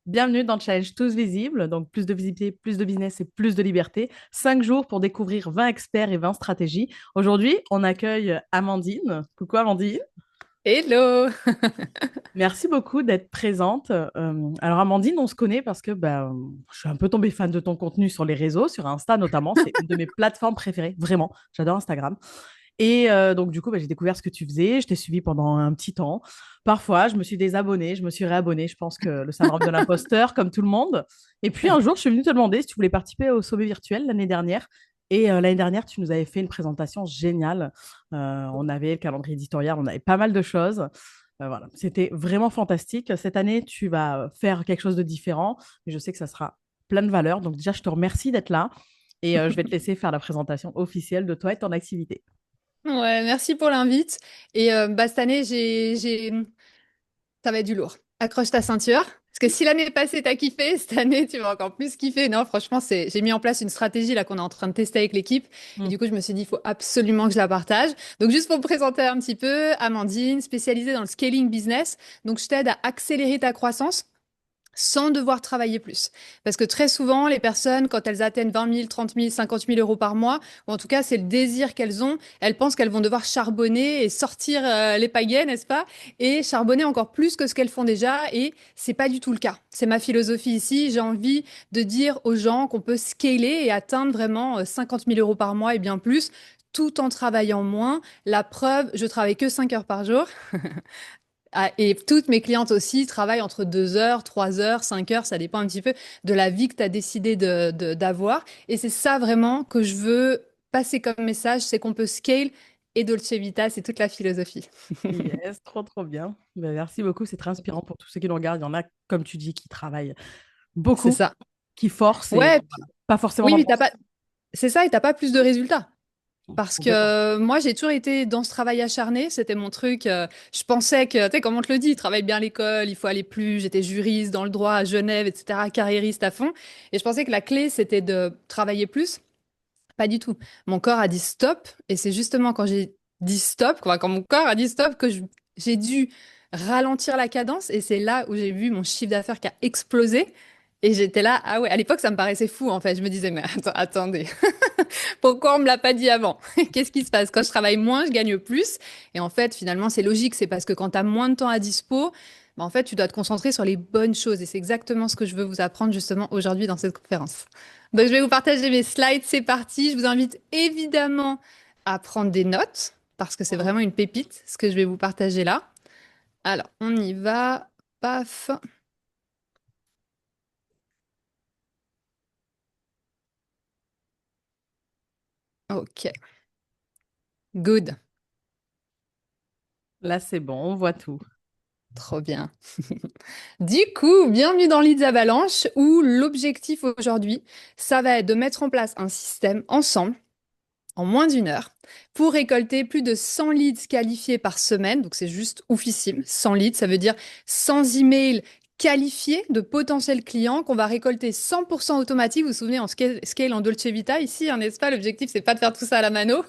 Bienvenue dans le challenge Tous Visibles. Donc, plus de visibilité, plus de business et plus de liberté. 5 jours pour découvrir 20 experts et 20 stratégies. Aujourd'hui, on accueille Amandine. Coucou Amandine. Hello! Merci beaucoup d'être présente. Alors, Amandine, on se connaît parce que je suis un peu tombée fan de ton contenu sur les réseaux, sur Insta notamment. C'est une de mes plateformes préférées, vraiment. J'adore Instagram. Et donc, du coup, j'ai découvert ce que tu faisais. Je t'ai suivi pendant un petit temps. Parfois, je me suis désabonnée, je me suis réabonnée. Je pense que le syndrome de l'imposteur, comme tout le monde. Et puis, un jour, je suis venue te demander si tu voulais participer au sommet virtuel l'année dernière. Et l'année dernière, tu nous avais fait une présentation géniale. On avait le calendrier éditorial, on avait pas mal de choses. Voilà, c'était vraiment fantastique. Cette année, tu vas faire quelque chose de différent, mais je sais que ça sera plein de valeur. Donc déjà, je te remercie d'être là et je vais te laisser faire la présentation officielle de toi et ton activité. Ouais, merci pour l'invite. Et cette année, ça va être du lourd. Accroche ta ceinture. Parce que si l'année passée, t'as kiffé, cette année, tu vas encore plus kiffer. Non, franchement, j'ai mis en place une stratégie là qu'on est en train de tester avec l'équipe. Et Mm. du coup, je me suis dit, il faut absolument que je la partage. Donc, juste pour me présenter un petit peu, Amandine, spécialisée dans le scaling business. Donc, je t'aide à accélérer ta croissance sans devoir travailler plus. Parce que très souvent, les personnes, quand elles atteignent 20 000, 30 000, 50 000 euros par mois, ou en tout cas, c'est le désir qu'elles ont, elles pensent qu'elles vont devoir charbonner et sortir les pagaies, n'est-ce pas? Et charbonner encore plus que ce qu'elles font déjà. Et c'est pas du tout le cas. C'est ma philosophie ici. J'ai envie de dire aux gens qu'on peut scaler et atteindre vraiment 50 000 euros par mois et bien plus, tout en travaillant moins. La preuve, je travaille que 5 heures par jour. Ah, et toutes mes clientes aussi travaillent entre 2 heures, 3 heures, 5 heures, ça dépend un petit peu de la vie que tu as décidé d'avoir. Et c'est ça vraiment que je veux passer comme message, c'est qu'on peut scale et Dolce Vita, c'est toute la philosophie. Yes, trop, trop bien. Merci beaucoup, c'est très inspirant pour tous ceux qui nous regardent. Il y en a, comme tu dis, qui travaillent C'est beaucoup, ça. qui forcent et Ouais, voilà, pas forcément oui, dans le mais bon t'as pas, sens. c'est ça, et t'as pas plus de résultats. Parce que Complètement. moi, j'ai toujours été dans ce travail acharné. C'était mon truc. Je pensais que, tu sais, comme on te le dit, travaille bien à l'école, il faut aller plus. J'étais juriste dans le droit à Genève, etc., carriériste à fond. Et je pensais que la clé, c'était de travailler plus. Pas du tout. Mon corps a dit stop. Et c'est justement quand j'ai dit stop, quoi, quand mon corps a dit stop, que j'ai dû ralentir la cadence. Et c'est là où j'ai vu mon chiffre d'affaires qui a explosé. Et j'étais là, ah ouais, à l'époque, ça me paraissait fou, en fait. Je me disais, mais attendez. Pourquoi on me l'a pas dit avant? Qu'est-ce qui se passe? Quand je travaille moins, je gagne plus. Et en fait, finalement, c'est logique. C'est parce que quand tu as moins de temps à dispo, en fait, tu dois te concentrer sur les bonnes choses. Et c'est exactement ce que je veux vous apprendre justement aujourd'hui dans cette conférence. Donc, je vais vous partager mes slides. C'est parti. Je vous invite évidemment à prendre des notes parce que c'est Mhm. vraiment une pépite, ce que je vais vous partager là. Alors, on y va. Paf. OK. Good. Là, c'est bon, on voit tout. Trop bien. Du coup, bienvenue dans Leads Avalanche où l'objectif aujourd'hui, ça va être de mettre en place un système ensemble en moins d'une heure pour récolter plus de 100 leads qualifiés par semaine. Donc c'est juste oufissime. 100 leads, ça veut dire 100 emails qualifiés de potentiels clients qu'on va récolter 100% automatique. Vous vous souvenez, en scale en Dolce Vita ici, hein, n'est-ce pas? L'objectif, c'est pas de faire tout ça à la mano.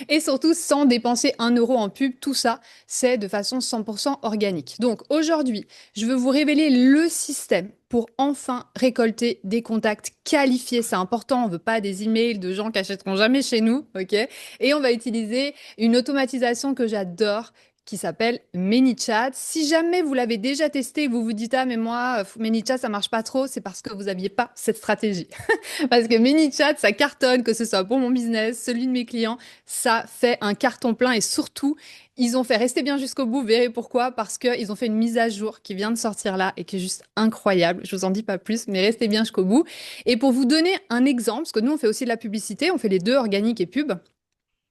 Et surtout sans dépenser 1 euro en pub, tout ça, c'est de façon 100% organique. Donc aujourd'hui, je veux vous révéler le système pour enfin récolter des contacts qualifiés. C'est important, on veut pas des emails de gens qui achèteront jamais chez nous, ok? Et on va utiliser une automatisation que j'adore qui s'appelle ManyChat. Si jamais vous l'avez déjà testé, vous vous dites ah mais moi ManyChat ça marche pas trop, c'est parce que vous aviez pas cette stratégie. Parce que ManyChat, ça cartonne, que ce soit pour mon business, celui de mes clients, ça fait un carton plein et surtout, ils ont fait rester bien jusqu'au bout. Vous verrez pourquoi, parce qu'ils ont fait une mise à jour qui vient de sortir là et qui est juste incroyable. Je vous en dis pas plus, mais restez bien jusqu'au bout. Et pour vous donner un exemple, parce que nous, on fait aussi de la publicité, on fait les deux, organique et pub.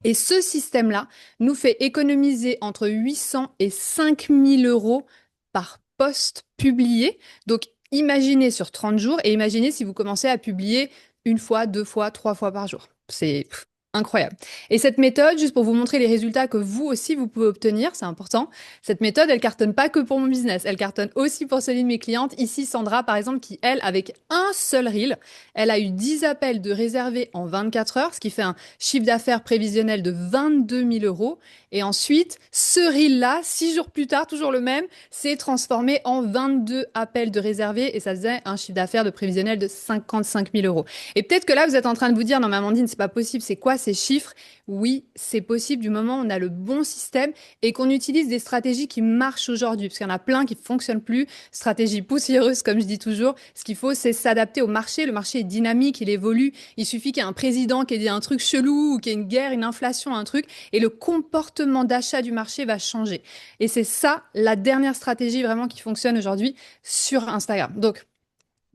Et ce système-là nous fait économiser entre 800 et 5000 euros par poste publié. Donc, imaginez sur 30 jours et imaginez si vous commencez à publier une fois, deux fois, trois fois par jour. C'est Incroyable. Et cette méthode, juste pour vous montrer les résultats que vous aussi, vous pouvez obtenir, c'est important, cette méthode, elle cartonne pas que pour mon business, elle cartonne aussi pour celui de mes clientes. Ici, Sandra, par exemple, qui, elle, avec un seul reel, elle a eu 10 appels de réservés en 24 heures, ce qui fait un chiffre d'affaires prévisionnel de 22 000 euros. Et ensuite, ce reel-là, 6 jours plus tard, toujours le même, s'est transformé en 22 appels de réservés et ça faisait un chiffre d'affaires de prévisionnel de 55 000 euros. Et peut-être que là, vous êtes en train de vous dire, non, mais Amandine, c'est pas possible, c'est quoi ces chiffres? Oui, c'est possible du moment où on a le bon système et qu'on utilise des stratégies qui marchent aujourd'hui, parce qu'il y en a plein qui fonctionnent plus. Stratégie poussiéreuse, comme je dis toujours. Ce qu'il faut, c'est s'adapter au marché. Le marché est dynamique, il évolue. Il suffit qu'il y ait un président qui ait dit un truc chelou ou qu'il y ait une guerre, une inflation, un truc, et le comportement d'achat du marché va changer. Et c'est ça, la dernière stratégie vraiment qui fonctionne aujourd'hui sur Instagram. Donc,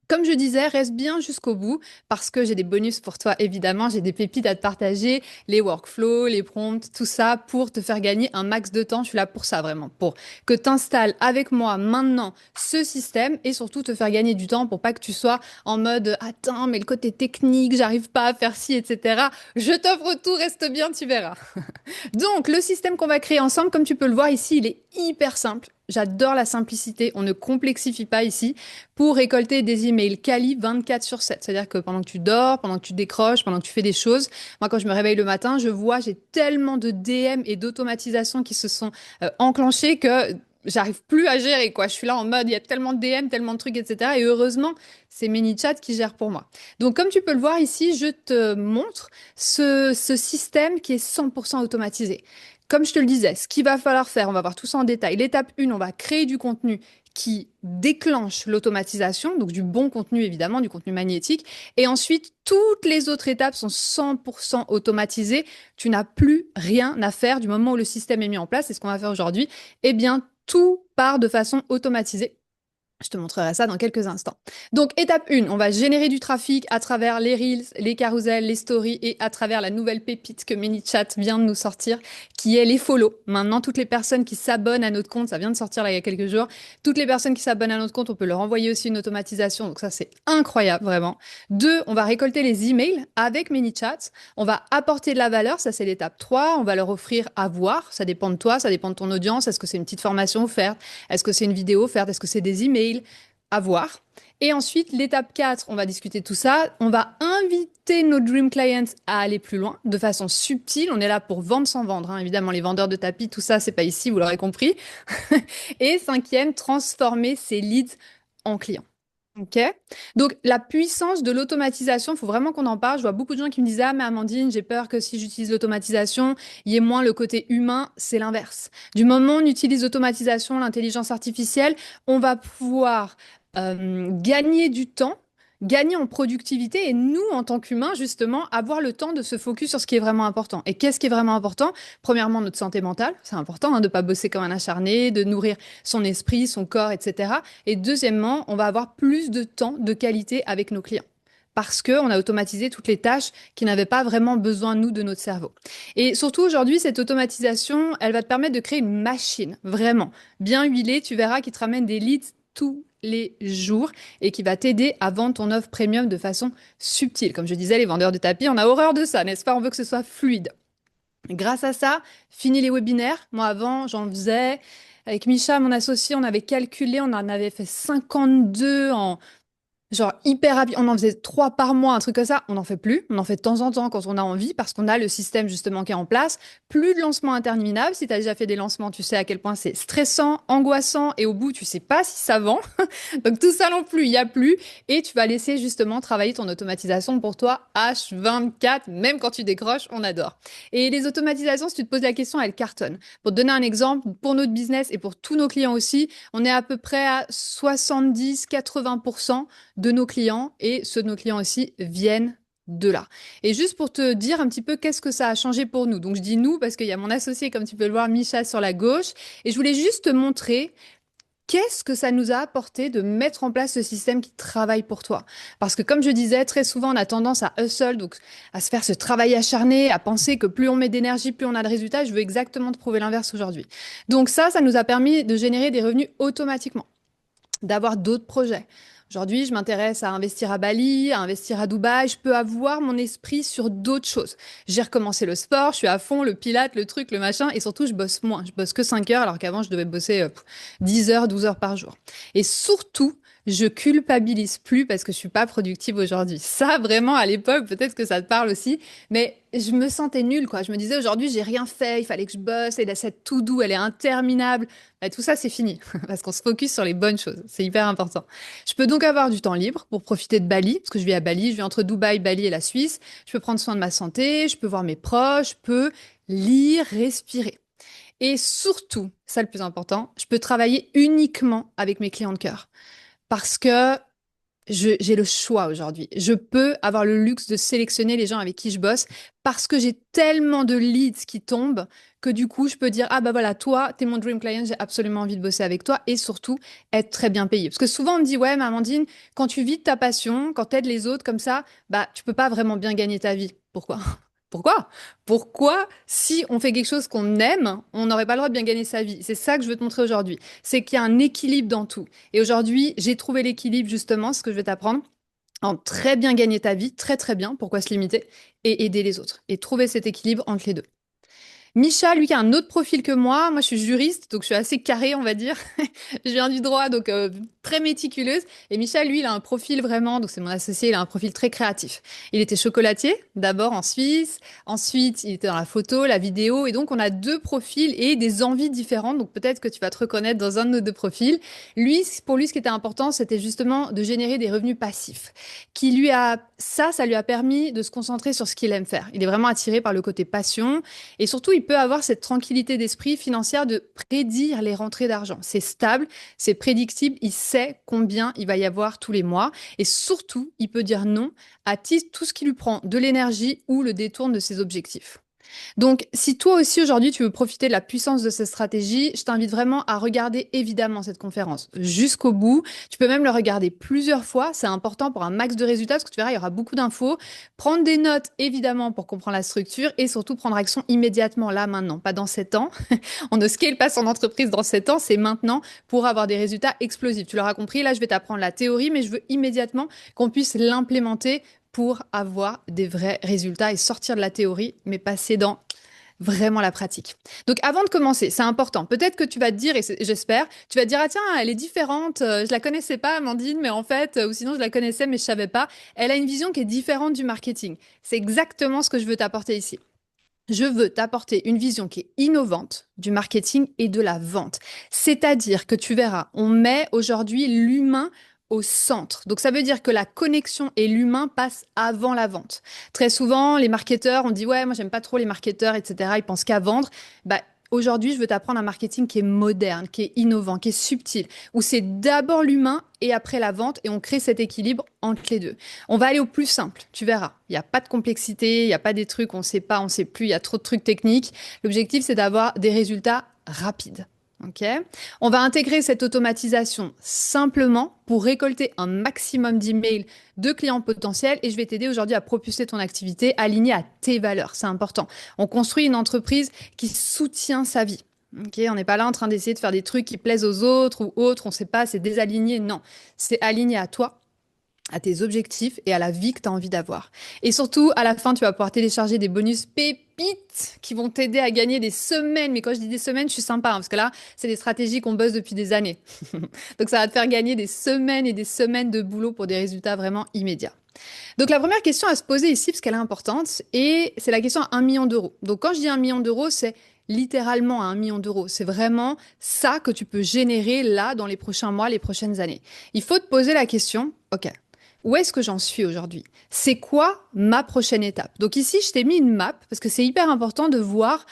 comme je disais, reste bien jusqu'au bout parce que j'ai des bonus pour toi, évidemment. J'ai des pépites à te partager, les workflows, les prompts, tout ça pour te faire gagner un max de temps. Je suis là pour ça, vraiment, pour que tu installes avec moi maintenant ce système et surtout te faire gagner du temps pour pas que tu sois en mode attends, mais le côté technique, j'arrive pas à faire ci, etc. Je t'offre tout, reste bien, tu verras. Donc, le système qu'on va créer ensemble, comme tu peux le voir ici, il est hyper simple. J'adore la simplicité. On ne complexifie pas ici pour récolter des emails quali 24 sur 7. C'est-à-dire que pendant que tu dors, pendant que tu décroches, pendant que tu fais des choses, moi, quand je me réveille le matin, je vois, j'ai tellement de DM et d'automatisation qui se sont enclenchées que j'arrive plus à gérer, quoi. Je suis là en mode, il y a tellement de DM, tellement de trucs, etc. Et heureusement, c'est ManyChat qui gère pour moi. Donc, comme tu peux le voir ici, je te montre ce système qui est 100% automatisé. Comme je te le disais, ce qu'il va falloir faire, on va voir tout ça en détail. L'étape 1, on va créer du contenu qui déclenche l'automatisation, donc du bon contenu évidemment, du contenu magnétique. Et ensuite, toutes les autres étapes sont 100% automatisées. Tu n'as plus rien à faire du moment où le système est mis en place. C'est ce qu'on va faire aujourd'hui. Eh bien, tout part de façon automatisée. Je te montrerai ça dans quelques instants. Donc, étape 1, on va générer du trafic à travers les Reels, les carousels, les stories et à travers la nouvelle pépite que ManyChat vient de nous sortir, qui est les follow. Maintenant, toutes les personnes qui s'abonnent à notre compte, ça vient de sortir là il y a quelques jours, toutes les personnes qui s'abonnent à notre compte, on peut leur envoyer aussi une automatisation. Donc ça, c'est incroyable, vraiment. 2, on va récolter les emails avec ManyChat. On va apporter de la valeur, ça c'est l'étape 3. On va leur offrir à voir. Ça dépend de toi, ça dépend de ton audience. Est-ce que c'est une petite formation offerte? Est-ce que c'est une vidéo offerte? Est-ce que c'est des emails? À voir. Et ensuite, l'étape 4, on va discuter de tout ça. On va inviter nos dream clients à aller plus loin de façon subtile. On est là pour vendre sans vendre, hein. Évidemment, les vendeurs de tapis, tout ça, c'est pas ici, vous l'aurez compris. Et cinquième, transformer ces leads en clients. Ok. Donc, la puissance de l'automatisation, il faut vraiment qu'on en parle. Je vois beaucoup de gens qui me disent, ah, mais Amandine, j'ai peur que si j'utilise l'automatisation, il y ait moins le côté humain. C'est l'inverse. Du moment où on utilise l'automatisation, l'intelligence artificielle, on va pouvoir gagner du temps, gagner en productivité et nous, en tant qu'humains, justement, avoir le temps de se focus sur ce qui est vraiment important. Et qu'est-ce qui est vraiment important? Premièrement, notre santé mentale. C'est important hein, de ne pas bosser comme un acharné, de nourrir son esprit, son corps, etc. Et deuxièmement, on va avoir plus de temps de qualité avec nos clients. Parce qu'on a automatisé toutes les tâches qui n'avaient pas vraiment besoin, nous, de notre cerveau. Et surtout, aujourd'hui, cette automatisation, elle va te permettre de créer une machine, vraiment, bien huilée, tu verras, qui te ramène des leads tous les jours et qui va t'aider à vendre ton offre premium de façon subtile. Comme je disais, les vendeurs de tapis, on a horreur de ça, n'est-ce pas? On veut que ce soit fluide. Grâce à ça, fini les webinaires. Moi, avant, j'en faisais. Avec Micha, mon associé, on avait calculé, on en avait fait 52 en genre hyper rapide, on en faisait 3 par mois, un truc comme ça, on n'en fait plus. On en fait de temps en temps quand on a envie parce qu'on a le système justement qui est en place. Plus de lancements interminables. Si tu as déjà fait des lancements, tu sais à quel point c'est stressant, angoissant et au bout, tu sais pas si ça vend. Donc tout ça non plus, il y a plus. Et tu vas laisser justement travailler ton automatisation pour toi H24, même quand tu décroches, on adore. Et les automatisations, si tu te poses la question, elles cartonnent. Pour te donner un exemple, pour notre business et pour tous nos clients aussi, on est à peu près à 70-80% de nos clients et ceux de nos clients aussi viennent de là. Et juste pour te dire un petit peu qu'est-ce que ça a changé pour nous. Donc je dis nous parce qu'il y a mon associé, comme tu peux le voir, Micha sur la gauche. Et je voulais juste te montrer qu'est-ce que ça nous a apporté de mettre en place ce système qui travaille pour toi. Parce que comme je disais, très souvent on a tendance à hustle, donc à se faire ce travail acharné, à penser que plus on met d'énergie, plus on a de résultats. Je veux exactement te prouver l'inverse aujourd'hui. Donc ça nous a permis de générer des revenus automatiquement, d'avoir d'autres projets. Aujourd'hui, je m'intéresse à investir à Bali, à investir à Dubaï. Je peux avoir mon esprit sur d'autres choses. J'ai recommencé le sport, je suis à fond, le pilate, le truc, le machin. Et surtout, je bosse moins. Je bosse que 5 heures alors qu'avant, je devais bosser 10 heures, 12 heures par jour. Et surtout, je culpabilise plus parce que je suis pas productive aujourd'hui. Ça, vraiment, à l'époque, peut-être que ça te parle aussi, mais je me sentais nulle, quoi. Je me disais, aujourd'hui, j'ai rien fait, il fallait que je bosse, et là, cette to-do, elle est interminable. Bah, tout ça, c'est fini, parce qu'on se focus sur les bonnes choses. C'est hyper important. Je peux donc avoir du temps libre pour profiter de Bali, parce que je vis à Bali, je vis entre Dubaï, Bali et la Suisse. Je peux prendre soin de ma santé, je peux voir mes proches, je peux lire, respirer. Et surtout, ça le plus important, je peux travailler uniquement avec mes clients de cœur parce que j'ai le choix aujourd'hui. Je peux avoir le luxe de sélectionner les gens avec qui je bosse parce que j'ai tellement de leads qui tombent que du coup, je peux dire, ah bah voilà, toi, t'es mon dream client, j'ai absolument envie de bosser avec toi et surtout être très bien payé. Parce que souvent, on me dit, ouais, mais Amandine, quand tu vis de ta passion, quand t'aides les autres comme ça, bah, tu peux pas vraiment bien gagner ta vie. Pourquoi? Pourquoi? Pourquoi, si on fait quelque chose qu'on aime, on n'aurait pas le droit de bien gagner sa vie? C'est ça que je veux te montrer aujourd'hui. C'est qu'il y a un équilibre dans tout. Et aujourd'hui, j'ai trouvé l'équilibre, justement, ce que je vais t'apprendre, en très bien gagner ta vie, très très bien, pourquoi se limiter, et aider les autres. Et trouver cet équilibre entre les deux. Micha, lui, qui a un autre profil que moi. Moi, je suis juriste, donc je suis assez carrée, on va dire. Je viens du droit, donc très méticuleuse. Et Micha, lui, il a un profil vraiment, donc c'est mon associé, il a un profil très créatif. Il était chocolatier, d'abord en Suisse. Ensuite, il était dans la photo, la vidéo. Et donc, on a deux profils et des envies différentes. Donc, peut-être que tu vas te reconnaître dans un de nos deux profils. Lui, pour lui, ce qui était important, c'était justement de générer des revenus passifs. Ça lui a permis de se concentrer sur ce qu'il aime faire. Il est vraiment attiré par le côté passion. Et surtout, il peut avoir cette tranquillité d'esprit financière de prédire les rentrées d'argent. C'est stable, c'est prédictible, il sait combien il va y avoir tous les mois. Et surtout, il peut dire non à tout ce qui lui prend de l'énergie ou le détourne de ses objectifs. Donc, si toi aussi aujourd'hui tu veux profiter de la puissance de cette stratégie, je t'invite vraiment à regarder évidemment cette conférence jusqu'au bout. Tu peux même le regarder plusieurs fois. C'est important pour un max de résultats parce que tu verras, il y aura beaucoup d'infos. Prendre des notes évidemment pour comprendre la structure et surtout prendre action immédiatement là maintenant, pas dans 7 ans. On ne scale pas son entreprise dans 7 ans, c'est maintenant pour avoir des résultats explosifs. Tu l'auras compris, là je vais t'apprendre la théorie, mais je veux immédiatement qu'on puisse l'implémenter pour avoir des vrais résultats et sortir de la théorie, mais passer dans vraiment la pratique. Donc avant de commencer, c'est important. Peut-être que tu vas te dire, et j'espère, tu vas te dire, ah tiens, elle est différente, je la connaissais pas, Amandine, mais en fait, ou sinon je la connaissais, mais je savais pas. Elle a une vision qui est différente du marketing. C'est exactement ce que je veux t'apporter ici. Je veux t'apporter une vision qui est innovante du marketing et de la vente. C'est-à-dire que tu verras, on met aujourd'hui l'humain au centre. Donc ça veut dire que la connexion et l'humain passent avant la vente. Très souvent, les marketeurs, on dit ouais, moi j'aime pas trop les marketeurs, etc. Ils pensent qu'à vendre. Bah, aujourd'hui, je veux t'apprendre un marketing qui est moderne, qui est innovant, qui est subtil, où c'est d'abord l'humain et après la vente et on crée cet équilibre entre les deux. On va aller au plus simple, tu verras. Il n'y a pas de complexité, il n'y a pas des trucs, on ne sait pas, on ne sait plus, il y a trop de trucs techniques. L'objectif, c'est d'avoir des résultats rapides. Ok. On va intégrer cette automatisation simplement pour récolter un maximum d'emails de clients potentiels et je vais t'aider aujourd'hui à propulser ton activité alignée à tes valeurs. C'est important. On construit une entreprise qui soutient sa vie. Ok, on n'est pas là en train d'essayer de faire des trucs qui plaisent aux autres ou autres, on ne sait pas, c'est désaligné. Non, c'est aligné à toi, à tes objectifs et à la vie que tu as envie d'avoir. Et surtout, à la fin, tu vas pouvoir télécharger des bonus pépites qui vont t'aider à gagner des semaines. Mais quand je dis des semaines, je suis sympa, hein, parce que là, c'est des stratégies qu'on bosse depuis des années. Donc, ça va te faire gagner des semaines et des semaines de boulot pour des résultats vraiment immédiats. Donc, la première question à se poser ici, parce qu'elle est importante, et c'est la question à 1 million d'euros. Donc, quand je dis 1 million d'euros, c'est littéralement à 1 million d'euros. C'est vraiment ça que tu peux générer là dans les prochains mois, les prochaines années. Il faut te poser la question, OK, où est-ce que j'en suis aujourd'hui? C'est quoi ma prochaine étape? Donc ici, je t'ai mis une map parce que c'est hyper important de voir,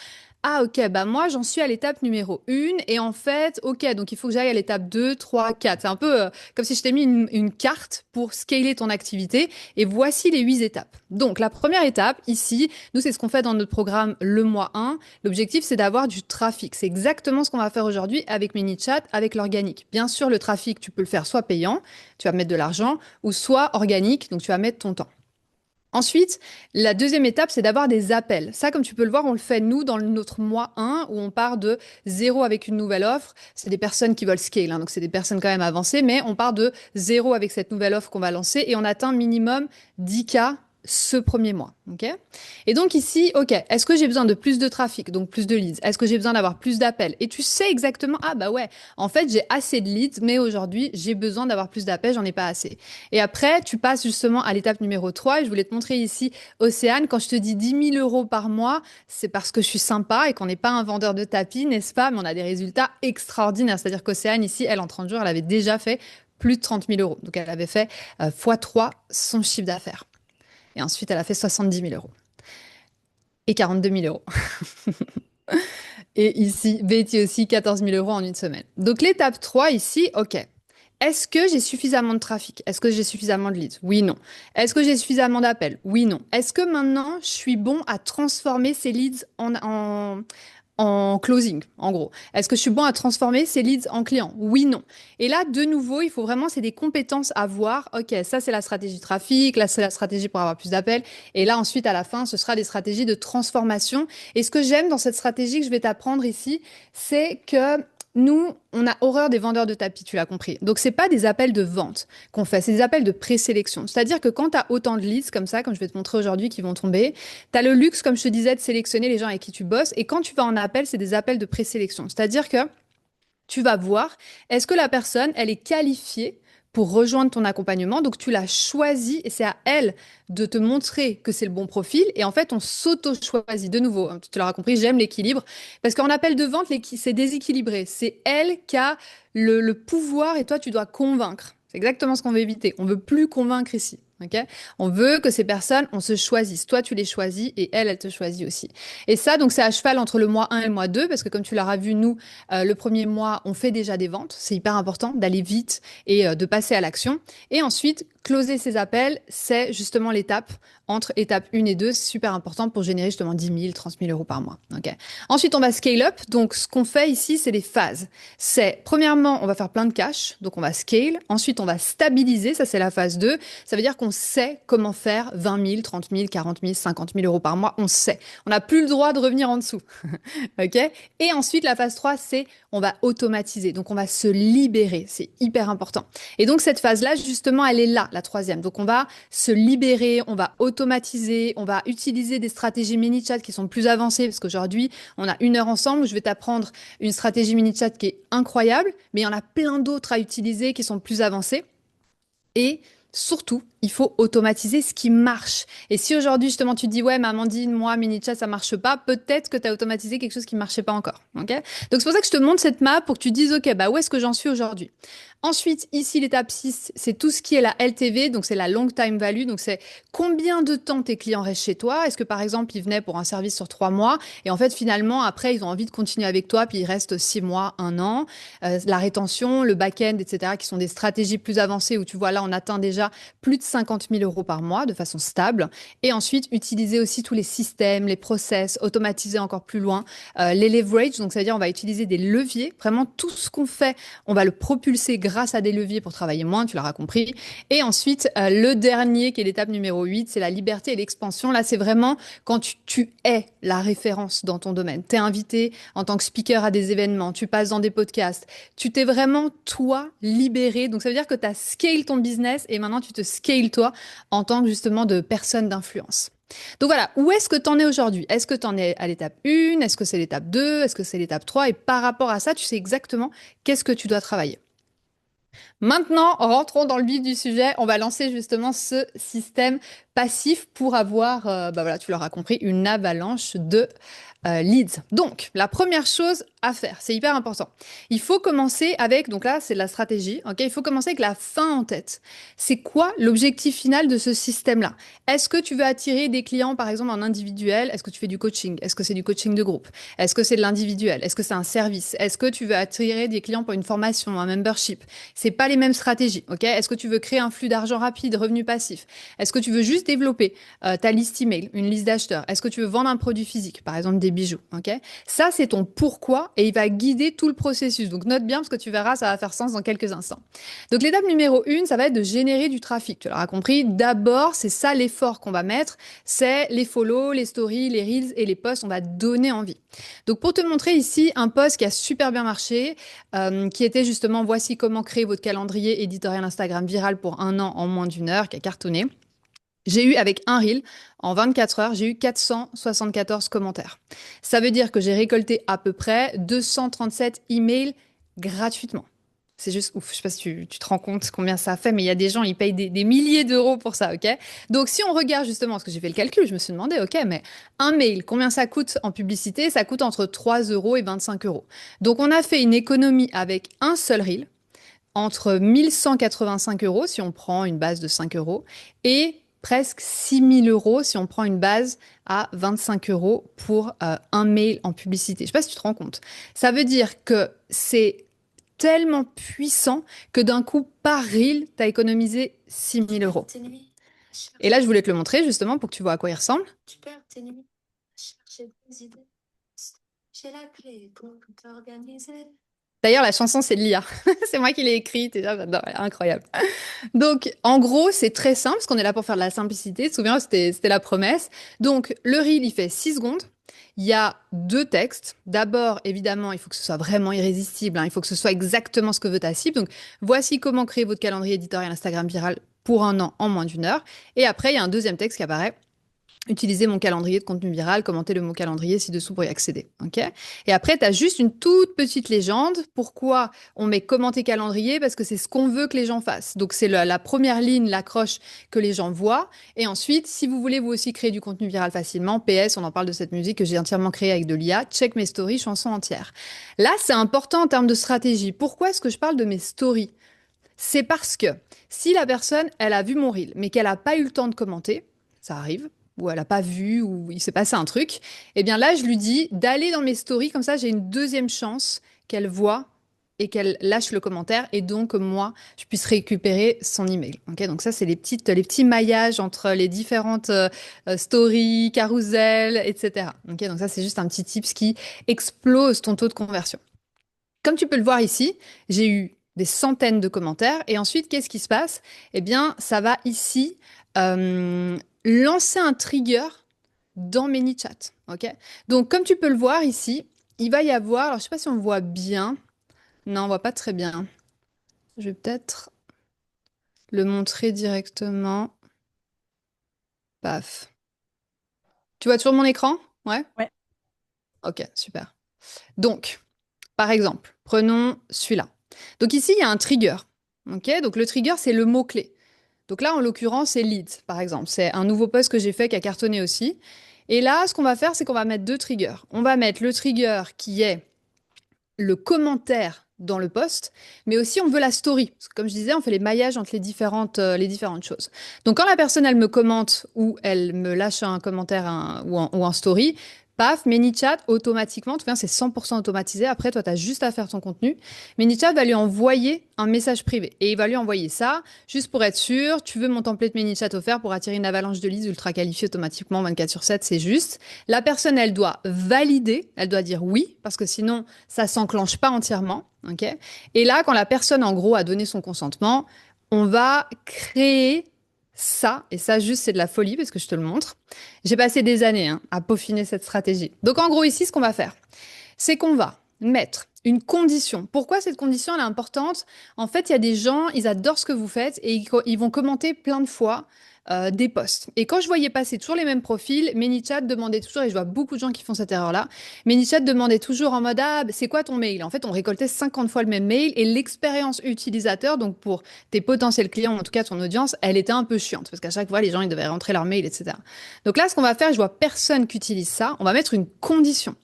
ah ok, bah moi j'en suis à l'étape numéro 1 et en fait, ok, donc il faut que j'aille à l'étape 2, 3, 4. C'est un peu comme si je t'ai mis une carte pour scaler ton activité et voici les 8 étapes. Donc la première étape ici, nous c'est ce qu'on fait dans notre programme le mois 1. L'objectif c'est d'avoir du trafic. C'est exactement ce qu'on va faire aujourd'hui avec ManyChat, avec l'organique. Bien sûr, le trafic, tu peux le faire soit payant, tu vas mettre de l'argent, ou soit organique, donc tu vas mettre ton temps. Ensuite, la deuxième étape, c'est d'avoir des appels. Ça, comme tu peux le voir, on le fait nous dans notre mois 1 où on part de zéro avec une nouvelle offre. C'est des personnes qui veulent scale, hein, donc c'est des personnes quand même avancées, mais on part de zéro avec cette nouvelle offre qu'on va lancer et on atteint minimum 10K ce premier mois. Ok. Et donc ici, ok, est-ce que j'ai besoin de plus de trafic, donc plus de leads? Est-ce que j'ai besoin d'avoir plus d'appels? Et tu sais exactement, ah bah ouais, en fait j'ai assez de leads, mais aujourd'hui j'ai besoin d'avoir plus d'appels, j'en ai pas assez. Et après, tu passes justement à l'étape numéro 3. Et je voulais te montrer ici, Océane, quand je te dis 10 000 € par mois, c'est parce que je suis sympa et qu'on n'est pas un vendeur de tapis, n'est-ce pas? Mais on a des résultats extraordinaires. C'est-à-dire qu'Océane, ici, elle, en 30 jours, elle avait déjà fait plus de 30 000 €. Donc, elle avait fait x3 son chiffre d'affaires. Et ensuite, elle a fait 70 000 € et 42 000 €. Et ici, Betty aussi, 14 000 € en une semaine. Donc, l'étape 3 ici, ok. Est-ce que j'ai suffisamment de trafic? Est-ce que j'ai suffisamment de leads? Oui, non. Est-ce que j'ai suffisamment d'appels? Oui, non. Est-ce que maintenant, je suis bon à transformer ces leads en closing, en gros? Est-ce que je suis bon à transformer ces leads en clients? Oui, non. Et là, de nouveau, il faut vraiment, c'est des compétences à voir. OK, ça, c'est la stratégie trafic. Là, c'est la stratégie pour avoir plus d'appels. Et là, ensuite, à la fin, ce sera des stratégies de transformation. Et ce que j'aime dans cette stratégie que je vais t'apprendre ici, c'est que nous, on a horreur des vendeurs de tapis, tu l'as compris. Donc, c'est pas des appels de vente qu'on fait, c'est des appels de présélection. C'est-à-dire que quand tu as autant de leads comme ça, comme je vais te montrer aujourd'hui, qui vont tomber, tu as le luxe, comme je te disais, de sélectionner les gens avec qui tu bosses. Et quand tu vas en appel, c'est des appels de présélection. C'est-à-dire que tu vas voir, est-ce que la personne, elle est qualifiée pour rejoindre ton accompagnement? Donc, tu l'as choisie et c'est à elle de te montrer que c'est le bon profil. Et en fait, on s'auto-choisit. De nouveau, hein, tu l'auras compris, j'aime l'équilibre. Parce qu'en appel de vente, c'est déséquilibré. C'est elle qui a le pouvoir et toi, tu dois convaincre. C'est exactement ce qu'on veut éviter. On veut plus convaincre ici. Ok. On veut que ces personnes, on se choisisse. Toi, tu les choisis et elle, elle te choisit aussi. Et ça, donc, c'est à cheval entre le mois 1 et le mois 2, parce que comme tu l'auras vu, nous, le premier mois, on fait déjà des ventes. C'est hyper important d'aller vite et de passer à l'action. Et ensuite, closer ces appels, c'est justement l'étape entre étape 1 et 2. C'est super important pour générer justement 10 000, 30 000 € par mois. Okay. Ensuite, on va scale up. Donc, ce qu'on fait ici, c'est des phases. C'est, premièrement, on va faire plein de cash. Donc, on va scale. Ensuite, on va stabiliser. Ça, c'est la phase 2. Ça veut dire qu'on sait comment faire 20 000, 30 000, 40 000, 50 000 € par mois. On sait. On n'a plus le droit de revenir en dessous. OK? Et ensuite, la phase 3, c'est on va automatiser. Donc, on va se libérer. C'est hyper important. Et donc, cette phase-là, justement, elle est là, la troisième. Donc, on va se libérer, on va automatiser, on va utiliser des stratégies mini-chat qui sont plus avancées parce qu'aujourd'hui, on a 1 heure ensemble où je vais t'apprendre une stratégie mini-chat qui est incroyable, mais il y en a plein d'autres à utiliser qui sont plus avancées. Et surtout, il faut automatiser ce qui marche. Et si aujourd'hui, justement, tu te dis, ouais, mais Amandine, moi, mini-chat, ça marche pas, peut-être que tu as automatisé quelque chose qui marchait pas encore. Ok. Donc, c'est pour ça que je te montre cette map pour que tu te dises, OK, bah, où est-ce que j'en suis aujourd'hui? Ensuite, ici, l'étape 6, c'est tout ce qui est la LTV, donc c'est la long time value, donc c'est combien de temps tes clients restent chez toi. Est-ce que, par exemple, ils venaient pour un service sur 3 mois et en fait, finalement, après, ils ont envie de continuer avec toi, puis ils restent 6 mois, 1 an. La rétention, le back-end, etc., qui sont des stratégies plus avancées où tu vois là, on atteint déjà plus de 50 000 € par mois de façon stable. Et ensuite, utiliser aussi tous les systèmes, les process, automatiser encore plus loin, les leverage. Donc, ça veut dire on va utiliser des leviers. Vraiment, tout ce qu'on fait, on va le propulser grâce à des leviers pour travailler moins, tu l'auras compris. Et ensuite, le dernier, qui est l'étape numéro 8, c'est la liberté et l'expansion. Là, c'est vraiment quand tu es la référence dans ton domaine. Tu es invité en tant que speaker à des événements, tu passes dans des podcasts. Tu t'es vraiment, toi, libéré. Donc, ça veut dire que tu as scale ton business et maintenant, tu te scale toi en tant que justement de personne d'influence. Donc voilà, où est-ce que tu en es aujourd'hui? Est-ce que tu en es à l'étape 1? Est-ce que c'est l'étape 2? Est-ce que c'est l'étape 3? Et par rapport à ça, tu sais exactement qu'est-ce que tu dois travailler. Maintenant, rentrons dans le vif du sujet. On va lancer justement ce système passif pour avoir, bah voilà, tu l'auras compris, une avalanche de leads. Donc, la première chose à faire, c'est hyper important. Il faut commencer avec, donc là, c'est de la stratégie, ok? Il faut commencer avec la fin en tête. C'est quoi l'objectif final de ce système-là? Est-ce que tu veux attirer des clients, par exemple, en individuel? Est-ce que tu fais du coaching? Est-ce que c'est du coaching de groupe? Est-ce que c'est de l'individuel? Est-ce que c'est un service? Est-ce que tu veux attirer des clients pour une formation, un membership? C'est pas les mêmes stratégies, ok? Est-ce que tu veux créer un flux d'argent rapide, revenu passif? Est-ce que tu veux juste juste développer ta liste email, une liste d'acheteurs? Est-ce que tu veux vendre un produit physique, par exemple des bijoux? Ok. Ça, c'est ton pourquoi et il va guider tout le processus. Donc, note bien parce que tu verras, ça va faire sens dans quelques instants. Donc, l'étape numéro 1, ça va être de générer du trafic. Tu l'auras compris. D'abord, c'est ça l'effort qu'on va mettre. C'est les follow, les stories, les reels et les posts. On va donner envie. Donc, pour te montrer ici un post qui a super bien marché, qui était justement voici comment créer votre calendrier éditorial Instagram viral pour un an en moins d'une heure, qui a cartonné. J'ai eu avec un reel, en 24 heures, j'ai eu 474 commentaires. Ça veut dire que j'ai récolté à peu près 237 emails gratuitement. C'est juste ouf. Je sais pas si tu te rends compte combien ça fait, mais il y a des gens, ils payent des milliers d'euros pour ça, ok? Donc, si on regarde justement, parce que j'ai fait le calcul, je me suis demandé, ok, mais un mail, combien ça coûte en publicité? Ça coûte entre 3 euros et 25 euros. Donc, on a fait une économie avec un seul reel, entre 1185 euros si on prend une base de 5 euros et presque 6000 euros si on prend une base à 25 euros pour un mail en publicité. Je ne sais pas si tu te rends compte. Ça veut dire que c'est tellement puissant que d'un coup, par reel, tu as économisé 6000 euros. Et là, je voulais te le montrer justement pour que tu vois à quoi il ressemble. J'ai la clé pour t'organiser. D'ailleurs, la chanson, c'est de l'IA. C'est moi qui l'ai écrite et j'adore, elle est incroyable. Donc, en gros, c'est très simple, parce qu'on est là pour faire de la simplicité. Tu te souviens, c'était la promesse. Donc, le reel, il fait 6 secondes. Il y a deux textes. D'abord, évidemment, il faut que ce soit vraiment irrésistible, hein. Il faut que ce soit exactement ce que veut ta cible. Donc, voici comment créer votre calendrier éditorial Instagram viral pour un an en moins d'une heure. Et après, il y a un deuxième texte qui apparaît. Utilisez mon calendrier de contenu viral, commentez le mot calendrier ci-dessous pour y accéder. Ok. Et après, tu as juste une toute petite légende. Pourquoi on met commenter calendrier? Parce que c'est ce qu'on veut que les gens fassent. Donc, c'est la première ligne, l'accroche que les gens voient. Et ensuite, si vous voulez vous aussi créer du contenu viral facilement, PS, on en parle de cette musique que j'ai entièrement créée avec de l'IA, check mes stories, chanson entière. Là, c'est important en termes de stratégie. Pourquoi est-ce que je parle de mes stories? C'est parce que si la personne, elle a vu mon reel, mais qu'elle n'a pas eu le temps de commenter, ça arrive, ou elle n'a pas vu, ou il s'est passé un truc, eh bien là, je lui dis d'aller dans mes stories, comme ça, j'ai une deuxième chance qu'elle voit et qu'elle lâche le commentaire, et donc moi, je puisse récupérer son email. Okay, donc ça, c'est les petits maillages entre les différentes stories, carousels, etc. Okay, donc ça, c'est juste un petit tips qui explose ton taux de conversion. Comme tu peux le voir ici, j'ai eu des centaines de commentaires. Et ensuite, qu'est-ce qui se passe? Eh bien, ça va ici lancer un trigger dans ManyChat. Ok. Donc, comme tu peux le voir ici, il va y avoir. Alors, je ne sais pas si on voit bien. Non, on voit pas très bien. Je vais peut-être le montrer directement. Paf. Tu vois toujours mon écran? Ouais? Ouais. Ok, super. Donc, par exemple, prenons celui-là. Donc ici, il y a un trigger. Ok, donc le trigger, c'est le mot-clé. Donc là, en l'occurrence, c'est lead, par exemple. C'est un nouveau post que j'ai fait qui a cartonné aussi. Et là, ce qu'on va faire, c'est qu'on va mettre deux triggers. On va mettre le trigger qui est le commentaire dans le post, mais aussi on veut la story. Parce que comme je disais, on fait les maillages entre les différentes choses. Donc quand la personne, elle me commente ou elle me lâche un commentaire ou un story, paf, ManyChat, automatiquement, tu vois, c'est 100% automatisé. Après, toi, tu as juste à faire ton contenu. ManyChat va lui envoyer un message privé. Et il va lui envoyer ça, juste pour être sûr, tu veux mon template ManyChat offert pour attirer une avalanche de leads ultra qualifiés automatiquement 24/7, c'est juste. La personne, elle doit valider, elle doit dire oui, parce que sinon, ça s'enclenche pas entièrement. Okay. Et là, quand la personne, en gros, a donné son consentement, on va créer ça, et ça juste c'est de la folie parce que je te le montre. J'ai passé des années à peaufiner cette stratégie. Donc en gros ici, ce qu'on va faire, c'est qu'on va mettre une condition. Pourquoi cette condition elle est importante? En fait, il y a des gens, ils adorent ce que vous faites et ils vont commenter plein de fois des posts. Et quand je voyais passer toujours les mêmes profils, ManyChat demandait toujours, et je vois beaucoup de gens qui font cette erreur-là, ManyChat demandait toujours en mode ah, c'est quoi ton mail? En fait, on récoltait 50 fois le même mail et l'expérience utilisateur, donc pour tes potentiels clients, en tout cas ton audience, elle était un peu chiante parce qu'à chaque fois, les gens ils devaient rentrer leur mail, etc. Donc là, ce qu'on va faire, je vois personne qui utilise ça, on va mettre une condition.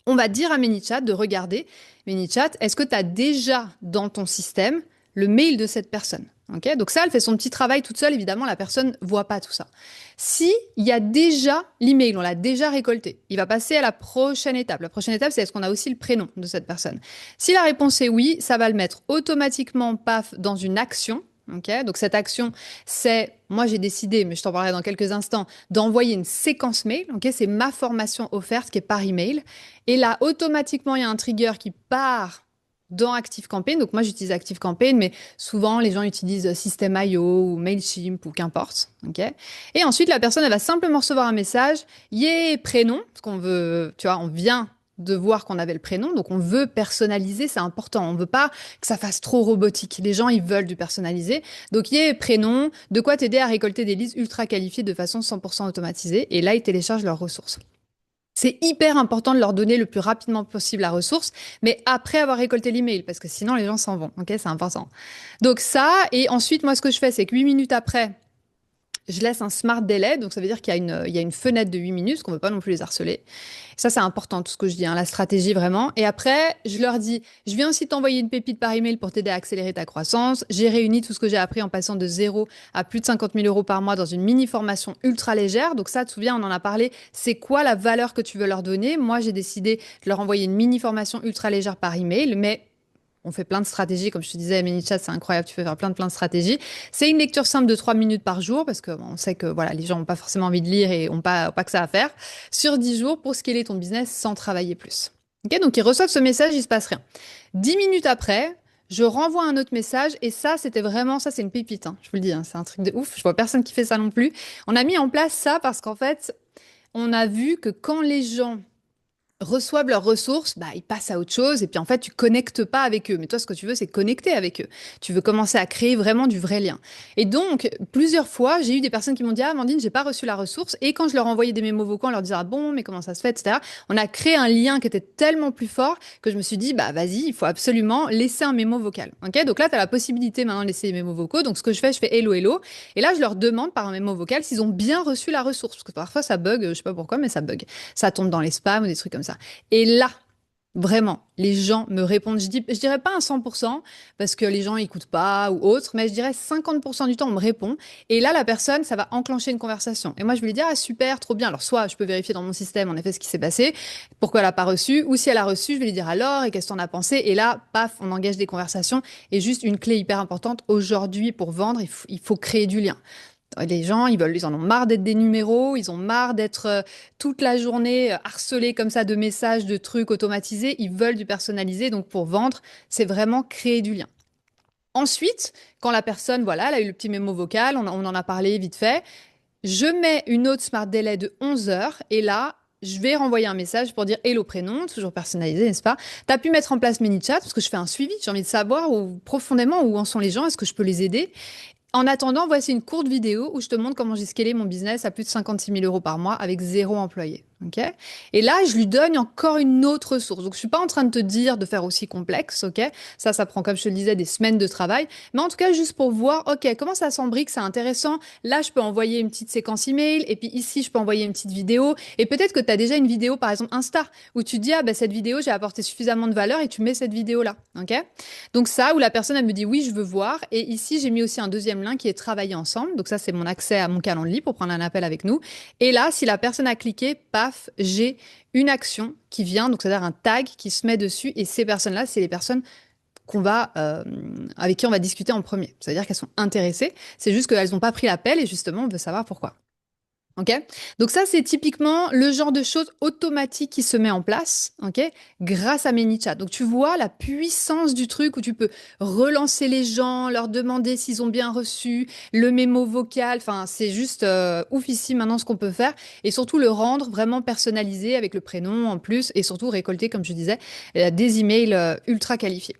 On va dire à ManyChat de regarder, ManyChat, est-ce que tu as déjà dans ton système le mail de cette personne? Okay, donc ça, elle fait son petit travail toute seule, évidemment, la personne ne voit pas tout ça. Si il y a déjà l'email, on l'a déjà récolté, il va passer à la prochaine étape. La prochaine étape, c'est est-ce qu'on a aussi le prénom de cette personne? Si la réponse est oui, ça va le mettre automatiquement, paf, dans une action. Ok, donc cette action, c'est, moi j'ai décidé, mais je t'en parlerai dans quelques instants, d'envoyer une séquence mail. Ok, c'est ma formation offerte qui est par email. Et là, automatiquement, il y a un trigger qui part dans ActiveCampaign. Donc moi j'utilise ActiveCampaign, mais souvent les gens utilisent System.io ou Mailchimp ou qu'importe. Ok, et ensuite la personne elle va simplement recevoir un message, yeah, prénom, parce qu'on veut, tu vois, on vient de voir qu'on avait le prénom, donc on veut personnaliser, c'est important. On veut pas que ça fasse trop robotique. Les gens, ils veulent du personnalisé. Donc, il y a prénom, de quoi t'aider à récolter des listes ultra qualifiées de façon 100% automatisée. Et là, ils téléchargent leurs ressources. C'est hyper important de leur donner le plus rapidement possible la ressource, mais après avoir récolté l'email, parce que sinon les gens s'en vont. Ok, c'est important. Donc ça, et ensuite, moi, ce que je fais, c'est que 8 minutes après, je laisse un smart délai, donc ça veut dire qu'il y a une fenêtre de 8 minutes, parce qu'on ne veut pas non plus les harceler. Ça, c'est important, tout ce que je dis, hein, la stratégie vraiment. Et après, je leur dis, je viens aussi t'envoyer une pépite par email pour t'aider à accélérer ta croissance. J'ai réuni tout ce que j'ai appris en passant de 0 à plus de 50 000 € par mois dans une mini formation ultra légère. Donc ça, tu te souviens, on en a parlé. C'est quoi la valeur que tu veux leur donner? Moi, j'ai décidé de leur envoyer une mini formation ultra légère par email, mais on fait plein de stratégies, comme je te disais, ManyChat, c'est incroyable, tu peux faire plein de stratégies. C'est une lecture simple de 3 minutes par jour, parce que bon, on sait que voilà, les gens n'ont pas forcément envie de lire et n'ont pas que ça à faire. Sur 10 jours pour scaler ton business sans travailler plus. Ok, donc ils reçoivent ce message, il se passe rien. 10 minutes après, je renvoie un autre message, et ça, c'était vraiment, ça c'est une pépite, hein, je vous le dis, hein, c'est un truc de ouf, je vois personne qui fait ça non plus. On a mis en place ça parce qu'en fait, on a vu que quand les gens reçoivent leurs ressources, bah, ils passent à autre chose et puis en fait, tu connectes pas avec eux. Mais toi, ce que tu veux, c'est connecter avec eux. Tu veux commencer à créer vraiment du vrai lien. Et donc, plusieurs fois, j'ai eu des personnes qui m'ont dit, ah, Amandine, j'ai pas reçu la ressource. Et quand je leur envoyais des mémos vocaux, on leur disait, ah bon, mais comment ça se fait, etc. On a créé un lien qui était tellement plus fort que je me suis dit, bah, vas-y, il faut absolument laisser un mémo vocal. Ok? Donc là, tu as la possibilité maintenant de laisser les mémos vocaux. Donc, ce que je fais hello, hello. Et là, je leur demande par un mémo vocal s'ils ont bien reçu la ressource. Parce que parfois, ça bug, je sais pas pourquoi, mais ça bug. Ça tombe dans les spams ou des trucs comme ça. Et là, vraiment, les gens me répondent. Je dirais pas un 100% parce que les gens écoutent pas ou autre, mais je dirais 50% du temps, on me répond. Et là, la personne, ça va enclencher une conversation. Et moi, je vais lui dire, ah super, trop bien. Alors, soit je peux vérifier dans mon système, en effet, ce qui s'est passé, pourquoi elle a pas reçu, ou si elle a reçu, je vais lui dire alors, et qu'est-ce que t'en as pensé. Et là, paf, on engage des conversations. Et juste une clé hyper importante, aujourd'hui, pour vendre, il faut créer du lien. Les gens, ils en ont marre d'être des numéros, ils ont marre d'être toute la journée harcelés comme ça de messages, de trucs automatisés. Ils veulent du personnalisé. Donc, pour vendre, c'est vraiment créer du lien. Ensuite, quand la personne, voilà, elle a eu le petit mémo vocal, on en a parlé vite fait, je mets une autre smart délai de 11 heures et là, je vais renvoyer un message pour dire hello prénom, toujours personnalisé, n'est-ce pas? Tu as pu mettre en place ManyChat parce que je fais un suivi. J'ai envie de savoir profondément où en sont les gens. Est-ce que je peux les aider? En attendant, voici une courte vidéo où je te montre comment j'ai scalé mon business à plus de 56 000 € par mois avec 0 employé. Ok? Et là, je lui donne encore une autre source. Donc, je suis pas en train de te dire de faire aussi complexe. Ok? Ça prend, comme je te le disais, des semaines de travail. Mais en tout cas, juste pour voir, ok, comment ça s'embrique, c'est intéressant. Là, je peux envoyer une petite séquence email. Et puis ici, je peux envoyer une petite vidéo. Et peut-être que tu as déjà une vidéo, par exemple, Insta, où tu dis, ah, ben, cette vidéo, j'ai apporté suffisamment de valeur et tu mets cette vidéo-là. Ok? Donc ça, où la personne, elle me dit, oui, je veux voir. Et ici, j'ai mis aussi un deuxième lien qui est travailler ensemble. Donc ça, c'est mon accès à mon calendrier pour prendre un appel avec nous. Et là, si la personne a cliqué, paf, j'ai une action qui vient, donc c'est-à-dire un tag qui se met dessus. Et ces personnes-là, c'est les personnes avec qui on va discuter en premier. C'est-à-dire qu'elles sont intéressées. C'est juste qu'elles n'ont pas pris l'appel et justement, on veut savoir pourquoi. Ok? Donc ça, c'est typiquement le genre de choses automatiques qui se met en place, ok? Grâce à ManyChat. Donc tu vois la puissance du truc où tu peux relancer les gens, leur demander s'ils ont bien reçu, le mémo vocal. Enfin, c'est juste ouf ici maintenant ce qu'on peut faire et surtout le rendre vraiment personnalisé avec le prénom en plus et surtout récolter, comme je disais, des emails ultra qualifiés.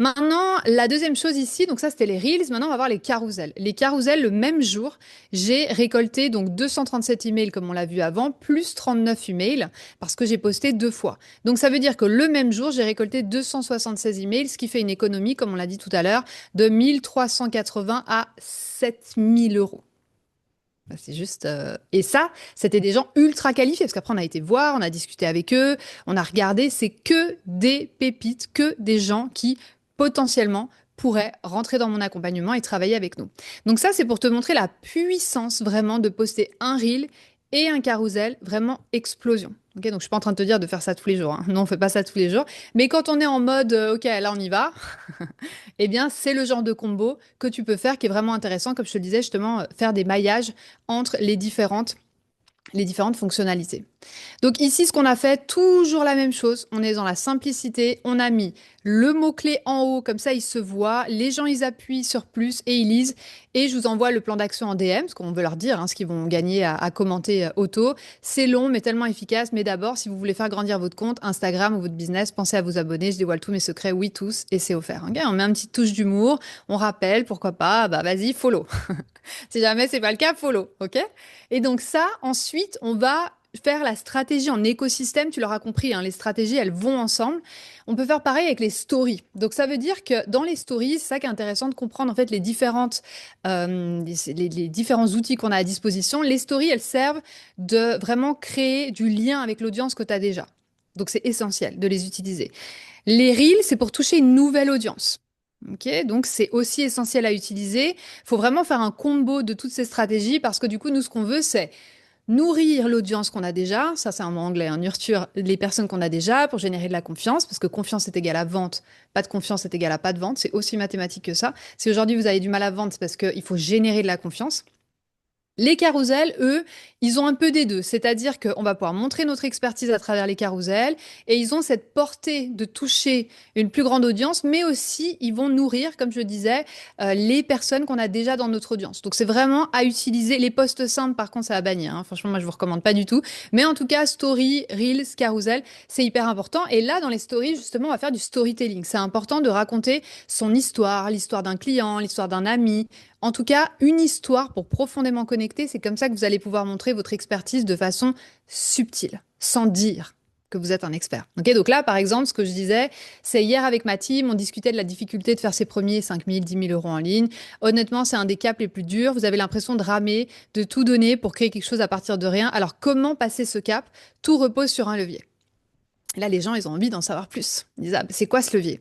Maintenant, la deuxième chose ici, donc ça c'était les Reels, maintenant on va voir les carousels. Les carousels, le même jour, j'ai récolté donc 237 emails comme on l'a vu avant, plus 39 emails parce que j'ai posté 2 fois. Donc ça veut dire que le même jour, j'ai récolté 276 emails, ce qui fait une économie, comme on l'a dit tout à l'heure, de 1380 à 7 000 €. C'est juste. Et ça, c'était des gens ultra qualifiés, parce qu'après, on a été voir, on a discuté avec eux, on a regardé, c'est que des pépites, que des gens qui, potentiellement, pourraient rentrer dans mon accompagnement et travailler avec nous. Donc ça, c'est pour te montrer la puissance vraiment de poster un reel et un carrousel, vraiment explosion. Ok, donc, je suis pas en train de te dire de faire ça tous les jours, hein. Non, on fait pas ça tous les jours. Mais quand on est en mode, OK, là, on y va, eh bien, c'est le genre de combo que tu peux faire qui est vraiment intéressant. Comme je te le disais, justement, faire des maillages entre les différentes fonctionnalités. Donc ici, ce qu'on a fait, toujours la même chose. On est dans la simplicité. On a mis le mot-clé en haut, comme ça, il se voit. Les gens, ils appuient sur plus et ils lisent. Et je vous envoie le plan d'action en DM, parce qu'on veut leur dire ce qu'ils vont gagner à commenter auto. C'est long, mais tellement efficace. Mais d'abord, si vous voulez faire grandir votre compte Instagram ou votre business, pensez à vous abonner. Je dévoile tous mes secrets, oui, tous, et c'est offert. Okay, on met une petite touche d'humour. On rappelle, pourquoi pas, bah vas-y, follow. Si jamais c'est pas le cas, follow, ok? Et donc ça, ensuite, on va faire la stratégie en écosystème. Tu l'auras compris, hein, les stratégies, elles vont ensemble. On peut faire pareil avec les stories. Donc ça veut dire que dans les stories, c'est ça qui est intéressant de comprendre en fait les différents outils qu'on a à disposition. Les stories, elles servent de vraiment créer du lien avec l'audience que tu as déjà. Donc c'est essentiel de les utiliser. Les reels, c'est pour toucher une nouvelle audience. Ok, donc c'est aussi essentiel à utiliser. Il faut vraiment faire un combo de toutes ces stratégies parce que du coup, nous, ce qu'on veut, c'est nourrir l'audience qu'on a déjà. Ça, c'est un mot anglais, nurture les personnes qu'on a déjà pour générer de la confiance parce que confiance est égal à vente. Pas de confiance est égal à pas de vente. C'est aussi mathématique que ça. Si aujourd'hui vous avez du mal à vendre, c'est parce qu'il faut générer de la confiance. Les carousels, eux, ils ont un peu des deux. C'est-à-dire qu'on va pouvoir montrer notre expertise à travers les carousels et ils ont cette portée de toucher une plus grande audience, mais aussi ils vont nourrir, comme je disais, les personnes qu'on a déjà dans notre audience. Donc c'est vraiment à utiliser. Les posts simples, par contre, ça va bannir, hein. Franchement, moi, je vous recommande pas du tout. Mais en tout cas, story, reels, carousel, c'est hyper important. Et là, dans les stories, justement, on va faire du storytelling. C'est important de raconter son histoire, l'histoire d'un client, l'histoire d'un ami, en tout cas, une histoire pour profondément connecter. C'est comme ça que vous allez pouvoir montrer votre expertise de façon subtile, sans dire que vous êtes un expert. Ok, donc là, par exemple, ce que je disais, c'est hier avec ma team, on discutait de la difficulté de faire ses premiers 5 000, 10 000 euros en ligne. Honnêtement, c'est un des caps les plus durs. Vous avez l'impression de ramer, de tout donner pour créer quelque chose à partir de rien. Alors, comment passer ce cap? Tout repose sur un levier. Là, les gens, ils ont envie d'en savoir plus. Ils disent, ah, c'est quoi ce levier?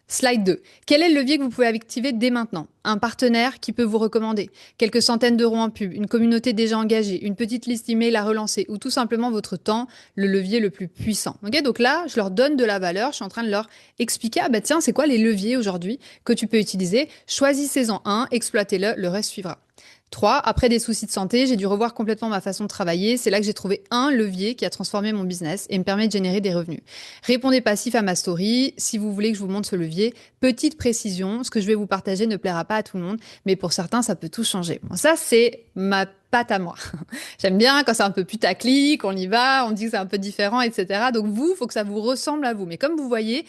Slide 2. Quel est le levier que vous pouvez activer dès maintenant? Un partenaire qui peut vous recommander, quelques centaines d'euros en pub, une communauté déjà engagée, une petite liste email à relancer ou tout simplement votre temps, le levier le plus puissant. Ok, donc là, je leur donne de la valeur, je suis en train de leur expliquer, ah bah tiens, c'est quoi les leviers aujourd'hui que tu peux utiliser? Choisissez-en un, exploitez-le, le reste suivra. 3. Après des soucis de santé, j'ai dû revoir complètement ma façon de travailler. C'est là que j'ai trouvé un levier qui a transformé mon business et me permet de générer des revenus. Répondez passif à ma story. Si vous voulez que je vous montre ce levier, petite précision, ce que je vais vous partager ne plaira pas à tout le monde, mais pour certains, ça peut tout changer. Bon, ça, c'est ma patte à moi. J'aime bien quand c'est un peu putaclic, on y va, on dit que c'est un peu différent, etc. Donc vous, il faut que ça vous ressemble à vous. Mais comme vous voyez,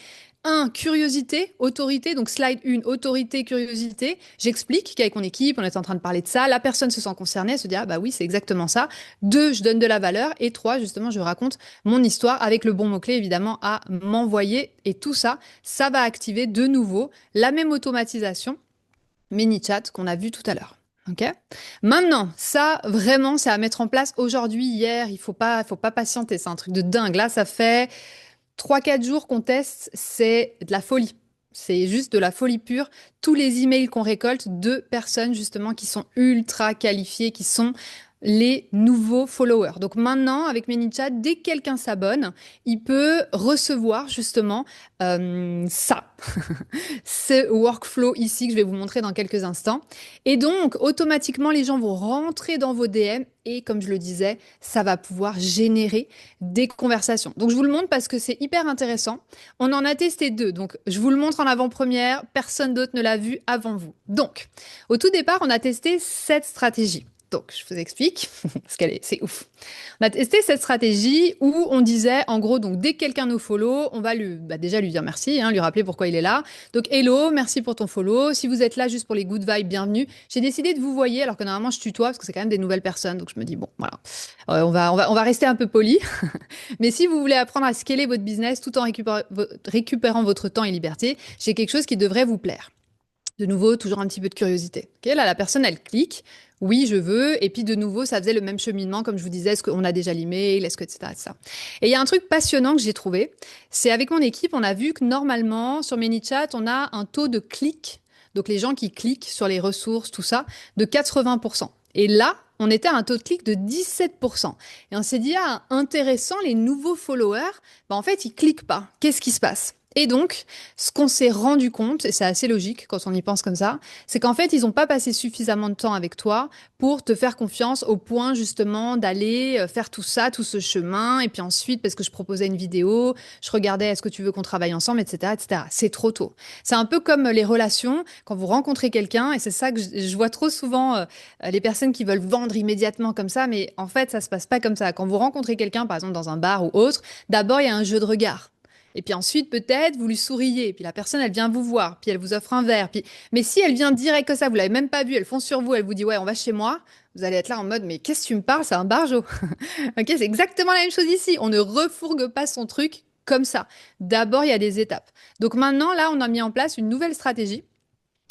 curiosité, autorité. Donc, slide 1, autorité, curiosité. J'explique qu'avec mon équipe, on est en train de parler de ça. La personne se sent concernée, elle se dit, ah bah oui, c'est exactement ça. 2, je donne de la valeur. Et 3, justement, je raconte mon histoire avec le bon mot-clé, évidemment, à m'envoyer. Et tout ça, ça va activer de nouveau la même automatisation ManyChat qu'on a vu tout à l'heure. Ok. Maintenant, ça, vraiment, c'est à mettre en place aujourd'hui, hier. Il faut pas patienter. C'est un truc de dingue. Là, ça fait 3, 4 jours qu'on teste, c'est de la folie. C'est juste de la folie pure. Tous les emails qu'on récolte de personnes justement qui sont ultra qualifiées, qui sont les nouveaux followers. Donc maintenant, avec ManyChat, dès que quelqu'un s'abonne, il peut recevoir justement ça, ce workflow ici que je vais vous montrer dans quelques instants. Et donc, automatiquement, les gens vont rentrer dans vos DM et comme je le disais, ça va pouvoir générer des conversations. Donc, je vous le montre parce que c'est hyper intéressant. On en a testé 2. Donc, je vous le montre en avant-première. Personne d'autre ne l'a vu avant vous. Donc, au tout départ, on a testé cette stratégie. Donc, je vous explique, parce c'est ouf. On a testé cette stratégie où on disait, en gros, donc dès que quelqu'un nous follow, on va déjà lui dire merci, lui rappeler pourquoi il est là. Donc, hello, merci pour ton follow. Si vous êtes là juste pour les good vibes, bienvenue. J'ai décidé de vous voyer, alors que normalement je tutoie, parce que c'est quand même des nouvelles personnes. Donc, je me dis, bon, voilà, on va rester un peu poli. Mais si vous voulez apprendre à scaler votre business tout en récupérant votre temps et liberté, j'ai quelque chose qui devrait vous plaire. De nouveau, toujours un petit peu de curiosité. Okay, là, la personne, elle clique. Oui, je veux. Et puis, de nouveau, ça faisait le même cheminement, comme je vous disais, est-ce qu'on a déjà l'email, est-ce que, etc., etc. Et il y a un truc passionnant que j'ai trouvé. C'est avec mon équipe, on a vu que normalement, sur ManyChat, on a un taux de clic. Donc, les gens qui cliquent sur les ressources, tout ça, de 80%. Et là, on était à un taux de clic de 17%. Et on s'est dit, ah, intéressant, les nouveaux followers, bah, en fait, ils cliquent pas. Qu'est-ce qui se passe? Et donc, ce qu'on s'est rendu compte, et c'est assez logique quand on y pense comme ça, c'est qu'en fait, ils n'ont pas passé suffisamment de temps avec toi pour te faire confiance au point justement d'aller faire tout ça, tout ce chemin. Et puis ensuite, parce que je proposais une vidéo, je regardais est-ce que tu veux qu'on travaille ensemble, etc., etc. C'est trop tôt. C'est un peu comme les relations, quand vous rencontrez quelqu'un, et c'est ça que je vois trop souvent, les personnes qui veulent vendre immédiatement comme ça, mais en fait, ça se passe pas comme ça. Quand vous rencontrez quelqu'un, par exemple dans un bar ou autre, d'abord, il y a un jeu de regard. Et puis ensuite, peut-être, vous lui souriez. Puis la personne, elle vient vous voir. Puis elle vous offre un verre. Puis... Mais si elle vient direct comme ça, vous l'avez même pas vu, elle fonce sur vous, elle vous dit, ouais, on va chez moi. Vous allez être là en mode, mais qu'est-ce que tu me parles? C'est un barjo. Ok, c'est exactement la même chose ici. On ne refourgue pas son truc comme ça. D'abord, il y a des étapes. Donc maintenant, là, on a mis en place une nouvelle stratégie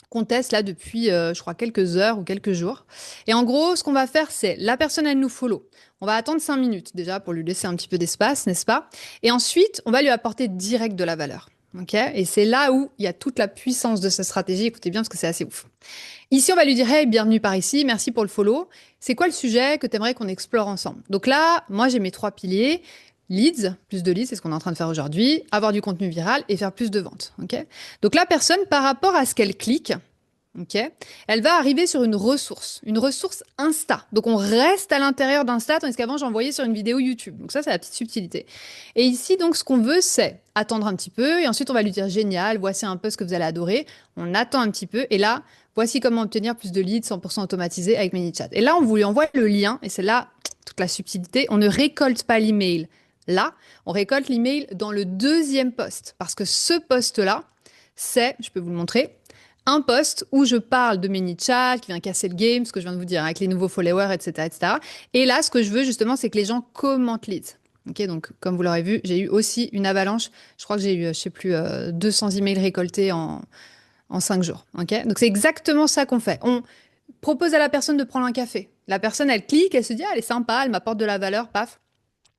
qu'on teste là depuis, je crois, quelques heures ou quelques jours. Et en gros, ce qu'on va faire, c'est la personne, elle nous follow. On va attendre 5 minutes déjà pour lui laisser un petit peu d'espace, n'est-ce pas? Et ensuite, on va lui apporter direct de la valeur. Ok. Et c'est là où il y a toute la puissance de cette stratégie. Écoutez bien parce que c'est assez ouf. Ici, on va lui dire, hey, bienvenue par ici, merci pour le follow. C'est quoi le sujet que tu aimerais qu'on explore ensemble? Donc là, moi, j'ai mes 3 piliers. Leads, plus de leads, c'est ce qu'on est en train de faire aujourd'hui, avoir du contenu viral et faire plus de ventes. Ok. Donc la personne, par rapport à ce qu'elle clique, ok, elle va arriver sur une ressource Insta. Donc on reste à l'intérieur d'Insta, tandis qu'avant j'envoyais sur une vidéo YouTube. Donc ça, c'est la petite subtilité. Et ici, donc, ce qu'on veut, c'est attendre un petit peu, et ensuite on va lui dire génial, voici un peu ce que vous allez adorer. On attend un petit peu, et là, voici comment obtenir plus de leads 100% automatisés avec ManyChat. Et là, on vous lui envoie le lien, et c'est là toute la subtilité. On ne récolte pas l'email là, on récolte l'email dans le deuxième post. Parce que ce post-là, c'est, je peux vous le montrer, un post où je parle de ManyChat, qui vient casser le game, ce que je viens de vous dire, avec les nouveaux followers, etc., etc. Et là, ce que je veux justement, c'est que les gens commentent leads. Ok, donc comme vous l'aurez vu, j'ai eu aussi une avalanche. Je crois que j'ai eu, je sais plus, 200 emails récoltés en 5 jours. Ok, donc c'est exactement ça qu'on fait. On propose à la personne de prendre un café. La personne, elle clique, elle se dit, ah, elle est sympa, elle m'apporte de la valeur, paf.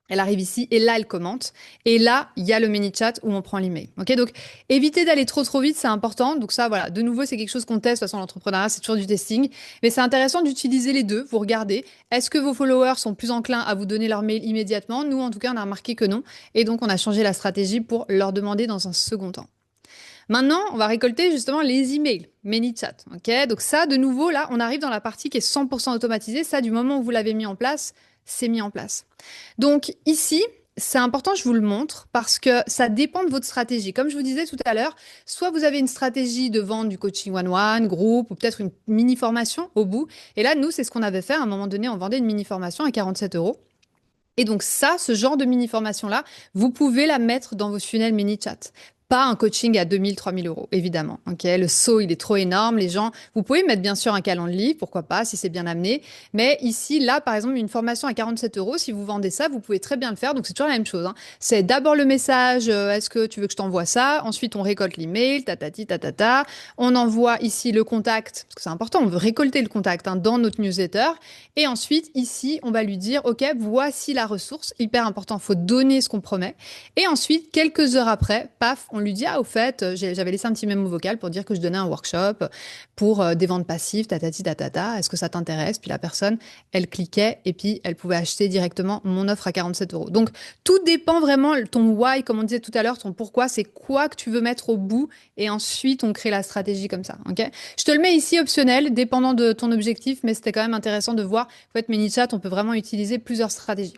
Elle arrive ici et là, elle commente. Et là, il y a le ManyChat où on prend l'email. Ok, donc évitez d'aller trop vite, c'est important. Donc ça, voilà, de nouveau, c'est quelque chose qu'on teste. De toute façon, l'entrepreneuriat, c'est toujours du testing. Mais c'est intéressant d'utiliser les deux. Vous regardez, est-ce que vos followers sont plus enclins à vous donner leur mail immédiatement? Nous, en tout cas, on a remarqué que non. Et donc, on a changé la stratégie pour leur demander dans un second temps. Maintenant, on va récolter justement les emails, ManyChat. Ok, donc ça, de nouveau, là, on arrive dans la partie qui est 100% automatisée. Ça, du moment où vous l'avez mis en place, c'est mis en place. Donc ici, c'est important, je vous le montre, parce que ça dépend de votre stratégie. Comme je vous disais tout à l'heure, soit vous avez une stratégie de vente du coaching one-one, groupe, ou peut-être une mini-formation au bout. Et là, nous, c'est ce qu'on avait fait. À un moment donné, on vendait une mini-formation à 47 euros. Et donc ça, ce genre de mini-formation-là, vous pouvez la mettre dans vos funnels mini-chat. Pas un coaching à 2000, 3000 euros, évidemment. Ok, le saut, il est trop énorme. Les gens, vous pouvez mettre bien sûr un calendrier, pourquoi pas, si c'est bien amené. Mais ici, là, par exemple, une formation à 47 euros, si vous vendez ça, vous pouvez très bien le faire. Donc, c'est toujours la même chose, hein. C'est d'abord le message, est-ce que tu veux que je t'envoie ça? Ensuite, on récolte l'email, tatati, tatata. On envoie ici le contact, parce que c'est important, on veut récolter le contact, hein, dans notre newsletter. Et ensuite, ici, on va lui dire, OK, voici la ressource. Hyper important, faut donner ce qu'on promet. Et ensuite, quelques heures après, paf, on lui dit, ah, au fait, j'avais laissé un petit mémo vocal pour dire que je donnais un workshop pour des ventes passives, tatati, tatata. Est-ce que ça t'intéresse? Puis la personne, elle cliquait et puis elle pouvait acheter directement mon offre à 47 euros. Donc, tout dépend vraiment, ton why, comme on disait tout à l'heure, ton pourquoi, c'est quoi que tu veux mettre au bout. Et ensuite, on crée la stratégie comme ça. OK? Je te le mets ici optionnel, dépendant de ton objectif, mais c'était quand même intéressant de voir. En fait, ManyChat, on peut vraiment utiliser plusieurs stratégies.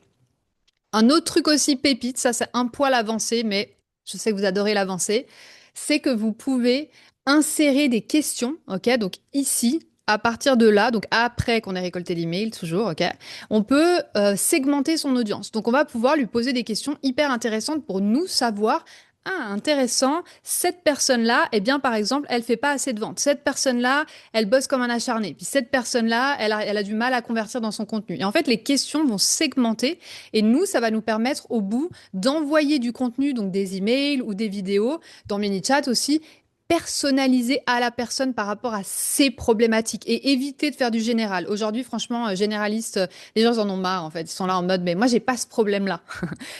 Un autre truc aussi pépite, ça c'est un poil avancé, mais je sais que vous adorez l'avancée, c'est que vous pouvez insérer des questions, ok? Donc ici, à partir de là, donc après qu'on ait récolté l'email, toujours, ok? On peut segmenter son audience. Donc on va pouvoir lui poser des questions hyper intéressantes pour nous savoir. Ah, intéressant. Cette personne-là, eh bien, par exemple, elle fait pas assez de ventes. Cette personne-là, elle bosse comme un acharné. Puis cette personne-là, elle a du mal à convertir dans son contenu. Et en fait, les questions vont segmenter. Et nous, ça va nous permettre au bout d'envoyer du contenu, donc des emails ou des vidéos, dans ManyChat aussi, personnaliser à la personne par rapport à ses problématiques et éviter de faire du général. Aujourd'hui, franchement, généraliste, les gens en ont marre en fait. Ils sont là en mode, mais moi, j'ai pas ce problème-là.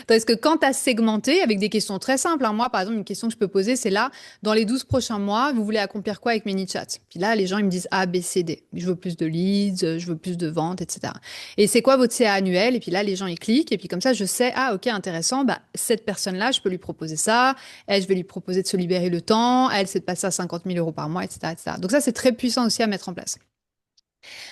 Tandis que quand tu as segmenté avec des questions très simples, hein, moi, par exemple, une question que je peux poser, c'est là, dans les 12 prochains mois, vous voulez accomplir quoi avec ManyChat? Puis là, les gens, ils me disent A, B, C, D. Je veux plus de leads, je veux plus de ventes, etc. Et c'est quoi votre CA annuel? Et puis là, les gens, ils cliquent. Et puis comme ça, je sais, ah, ok, intéressant, bah, cette personne-là, je peux lui proposer ça. Elle, je vais lui proposer de se libérer le temps. Elle, c'est de passer à 50 000 euros par mois, etc., etc. Donc ça, c'est très puissant aussi à mettre en place.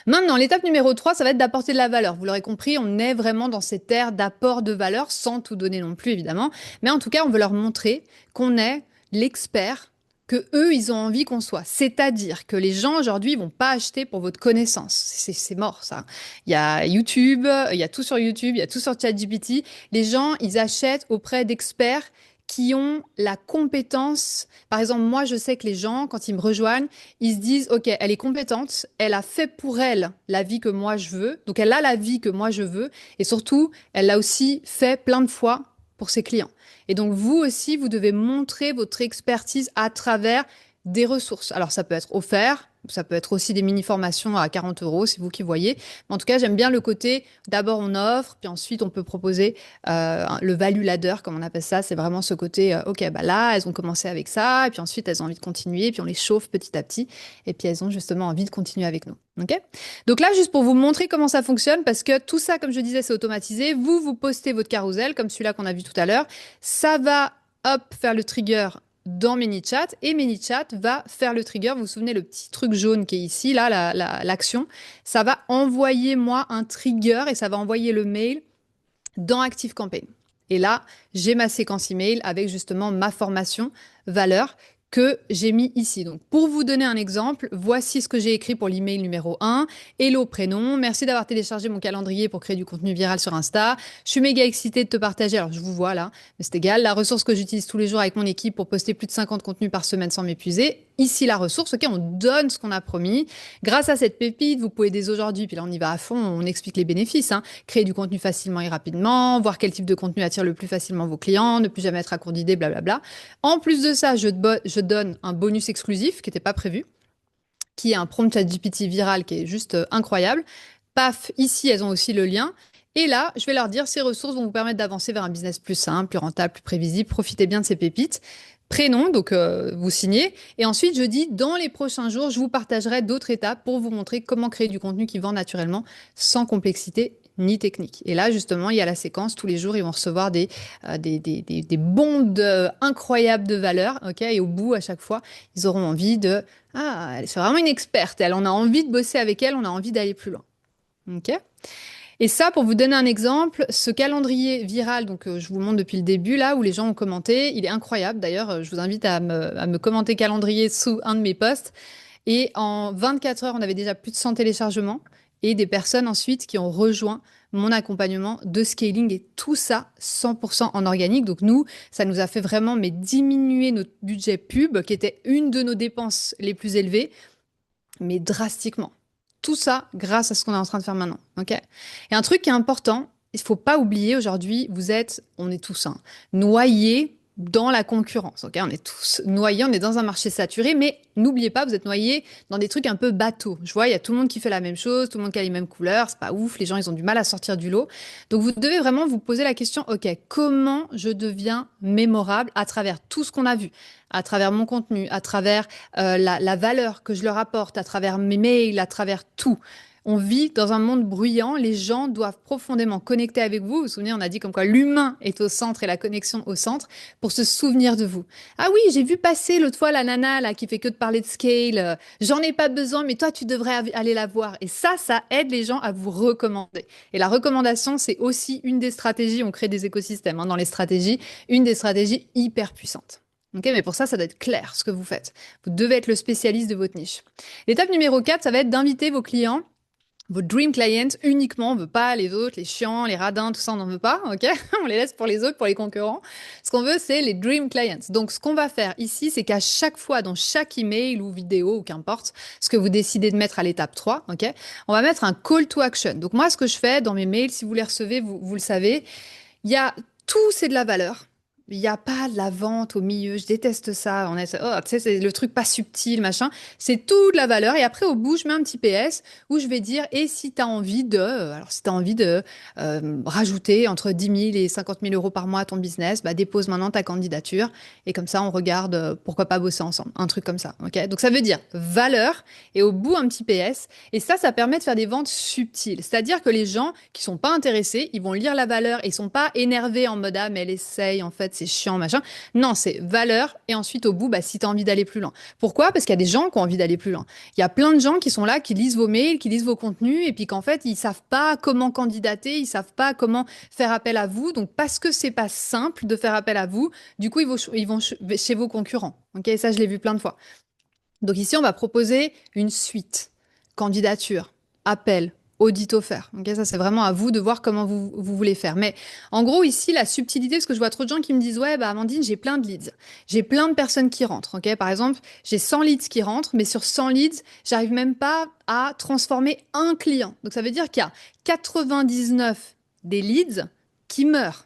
Maintenant, l'étape numéro 3, ça va être d'apporter de la valeur. Vous l'aurez compris, on est vraiment dans cette ère d'apport de valeur, sans tout donner non plus, évidemment. Mais en tout cas, on veut leur montrer qu'on est l'expert que eux, ils ont envie qu'on soit. C'est-à-dire que les gens aujourd'hui vont pas acheter pour votre connaissance. C'est mort, ça. Il y a YouTube, il y a tout sur YouTube, il y a tout sur ChatGPT. Les gens, ils achètent auprès d'experts qui ont la compétence. Par exemple, moi, je sais que les gens, quand ils me rejoignent, ils se disent, OK, elle est compétente, elle a fait pour elle la vie que moi je veux, donc elle a la vie que moi je veux, et surtout, elle l'a aussi fait plein de fois pour ses clients. Et donc, vous aussi, vous devez montrer votre expertise à travers des ressources. Alors, ça peut être offert, ça peut être aussi des mini-formations à 40 euros, c'est vous qui voyez. Mais en tout cas, j'aime bien le côté, d'abord on offre, puis ensuite on peut proposer le value ladder, comme on appelle ça. C'est vraiment ce côté, OK, bah là, elles ont commencé avec ça, et puis ensuite elles ont envie de continuer, puis on les chauffe petit à petit, et puis elles ont justement envie de continuer avec nous. OK? Donc là, juste pour vous montrer comment ça fonctionne, parce que tout ça, comme je disais, c'est automatisé. Vous postez votre carousel, comme celui-là qu'on a vu tout à l'heure. Ça va, hop, faire le trigger dans ManyChat et ManyChat va faire le trigger. Vous vous souvenez le petit truc jaune qui est ici, là, l'action. Ça va envoyer moi un trigger et ça va envoyer le mail dans ActiveCampaign. Et là, j'ai ma séquence email avec justement ma formation valeur que j'ai mis ici. Donc, pour vous donner un exemple, voici ce que j'ai écrit pour l'email numéro 1. Hello prénom, merci d'avoir téléchargé mon calendrier pour créer du contenu viral sur Insta. Je suis méga excitée de te partager. Alors, je vous vois là, mais c'est égal. La ressource que j'utilise tous les jours avec mon équipe pour poster plus de 50 contenus par semaine sans m'épuiser. Ici, la ressource. OK, on donne ce qu'on a promis. Grâce à cette pépite, vous pouvez dès aujourd'hui, puis là, on y va à fond, on explique les bénéfices, hein, créer du contenu facilement et rapidement, voir quel type de contenu attire le plus facilement vos clients, ne plus jamais être à court d'idées, blablabla. En plus de ça, je donne un bonus exclusif qui n'était pas prévu, qui est un prompt ChatGPT viral qui est juste incroyable. Paf, ici, elles ont aussi le lien. Et là, je vais leur dire, ces ressources vont vous permettre d'avancer vers un business plus simple, plus rentable, plus prévisible. Profitez bien de ces pépites. Prénom, donc vous signez. Et ensuite, je dis, dans les prochains jours, je vous partagerai d'autres étapes pour vous montrer comment créer du contenu qui vend naturellement, sans complexité ni technique. Et là, justement, il y a la séquence. Tous les jours, ils vont recevoir des bombes incroyables de valeur. OK? Et au bout, à chaque fois, ils auront envie de... Ah, c'est vraiment une experte. Elle, on a envie de bosser avec elle. On a envie d'aller plus loin. OK? Et ça, pour vous donner un exemple, ce calendrier viral, donc je vous le montre depuis le début, là, où les gens ont commenté, il est incroyable. D'ailleurs, je vous invite à me commenter calendrier sous un de mes posts. Et en 24 heures, on avait déjà plus de 100 téléchargements et des personnes ensuite qui ont rejoint mon accompagnement de scaling et tout ça 100% en organique. Donc nous, ça nous a fait vraiment mais diminuer notre budget pub, qui était une de nos dépenses les plus élevées, mais drastiquement. Tout ça grâce à ce qu'on est en train de faire maintenant. OK? Et un truc qui est important, il faut pas oublier aujourd'hui, on est tous noyés dans la concurrence. OK? On est tous noyés, on est dans un marché saturé, mais n'oubliez pas, vous êtes noyés dans des trucs un peu bateaux. Je vois, il y a tout le monde qui fait la même chose, tout le monde qui a les mêmes couleurs, c'est pas ouf, les gens ils ont du mal à sortir du lot. Donc vous devez vraiment vous poser la question, OK, comment je deviens mémorable à travers tout ce qu'on a vu, à travers mon contenu, à travers la valeur que je leur apporte, à travers mes mails, à travers tout. On vit dans un monde bruyant, les gens doivent profondément connecter avec vous. Vous vous souvenez, on a dit comme quoi l'humain est au centre et la connexion au centre pour se souvenir de vous. Ah oui, j'ai vu passer l'autre fois la nana là qui fait que de parler de scale. J'en ai pas besoin, mais toi tu devrais aller la voir. Et ça aide les gens à vous recommander. Et la recommandation, c'est aussi une des stratégies. On crée des écosystèmes dans les stratégies, une des stratégies hyper puissantes. Okay, mais pour ça, ça doit être clair ce que vous faites. Vous devez être le spécialiste de votre niche. L'étape numéro 4, ça va être d'inviter vos clients, vos dream clients uniquement. On ne veut pas les autres, les chiants, les radins, tout ça, on n'en veut pas. Ok, on les laisse pour les autres, pour les concurrents. Ce qu'on veut, c'est les dream clients. Donc, ce qu'on va faire ici, c'est qu'à chaque fois, dans chaque email ou vidéo ou qu'importe, ce que vous décidez de mettre à l'étape 3, ok, on va mettre un call to action. Donc, moi, ce que je fais dans mes mails, si vous les recevez, vous le savez, il y a tout, c'est de la valeur. Il n'y a pas de la vente au milieu. Je déteste ça. Oh, tu sais, c'est le truc pas subtil, machin. C'est toute la valeur. Et après, au bout, je mets un petit PS où je vais dire, et si tu as envie alors si tu as envie de rajouter entre 10 000 et 50 000 € par mois à ton business, bah, dépose maintenant ta candidature. Et comme ça, on regarde pourquoi pas bosser ensemble. Un truc comme ça. OK? Donc, ça veut dire valeur et au bout, un petit PS. Et ça permet de faire des ventes subtiles. C'est-à-dire que les gens qui sont pas intéressés, ils vont lire la valeur et ils sont pas énervés en mode, ah, mais elle essaye, en fait, c'est chiant, machin. Non, c'est valeur et ensuite au bout, bah, si tu as envie d'aller plus loin. Pourquoi? Parce qu'il y a des gens qui ont envie d'aller plus loin. Il y a plein de gens qui sont là, qui lisent vos mails, qui lisent vos contenus et puis qu'en fait, ils savent pas comment candidater, ils savent pas comment faire appel à vous. Donc, parce que c'est pas simple de faire appel à vous, du coup, ils vont chez vos concurrents. Ok, ça, je l'ai vu plein de fois. Donc ici, on va proposer une suite. Candidature, appel, audit offert. Ok, ça, c'est vraiment à vous de voir comment vous voulez faire. Mais en gros, ici, la subtilité, parce que je vois trop de gens qui me disent, ouais, bah, Amandine, j'ai plein de leads. J'ai plein de personnes qui rentrent. Ok, par exemple, j'ai 100 leads qui rentrent, mais sur 100 leads, j'arrive même pas à transformer un client. Donc ça veut dire qu'il y a 99 des leads qui meurent.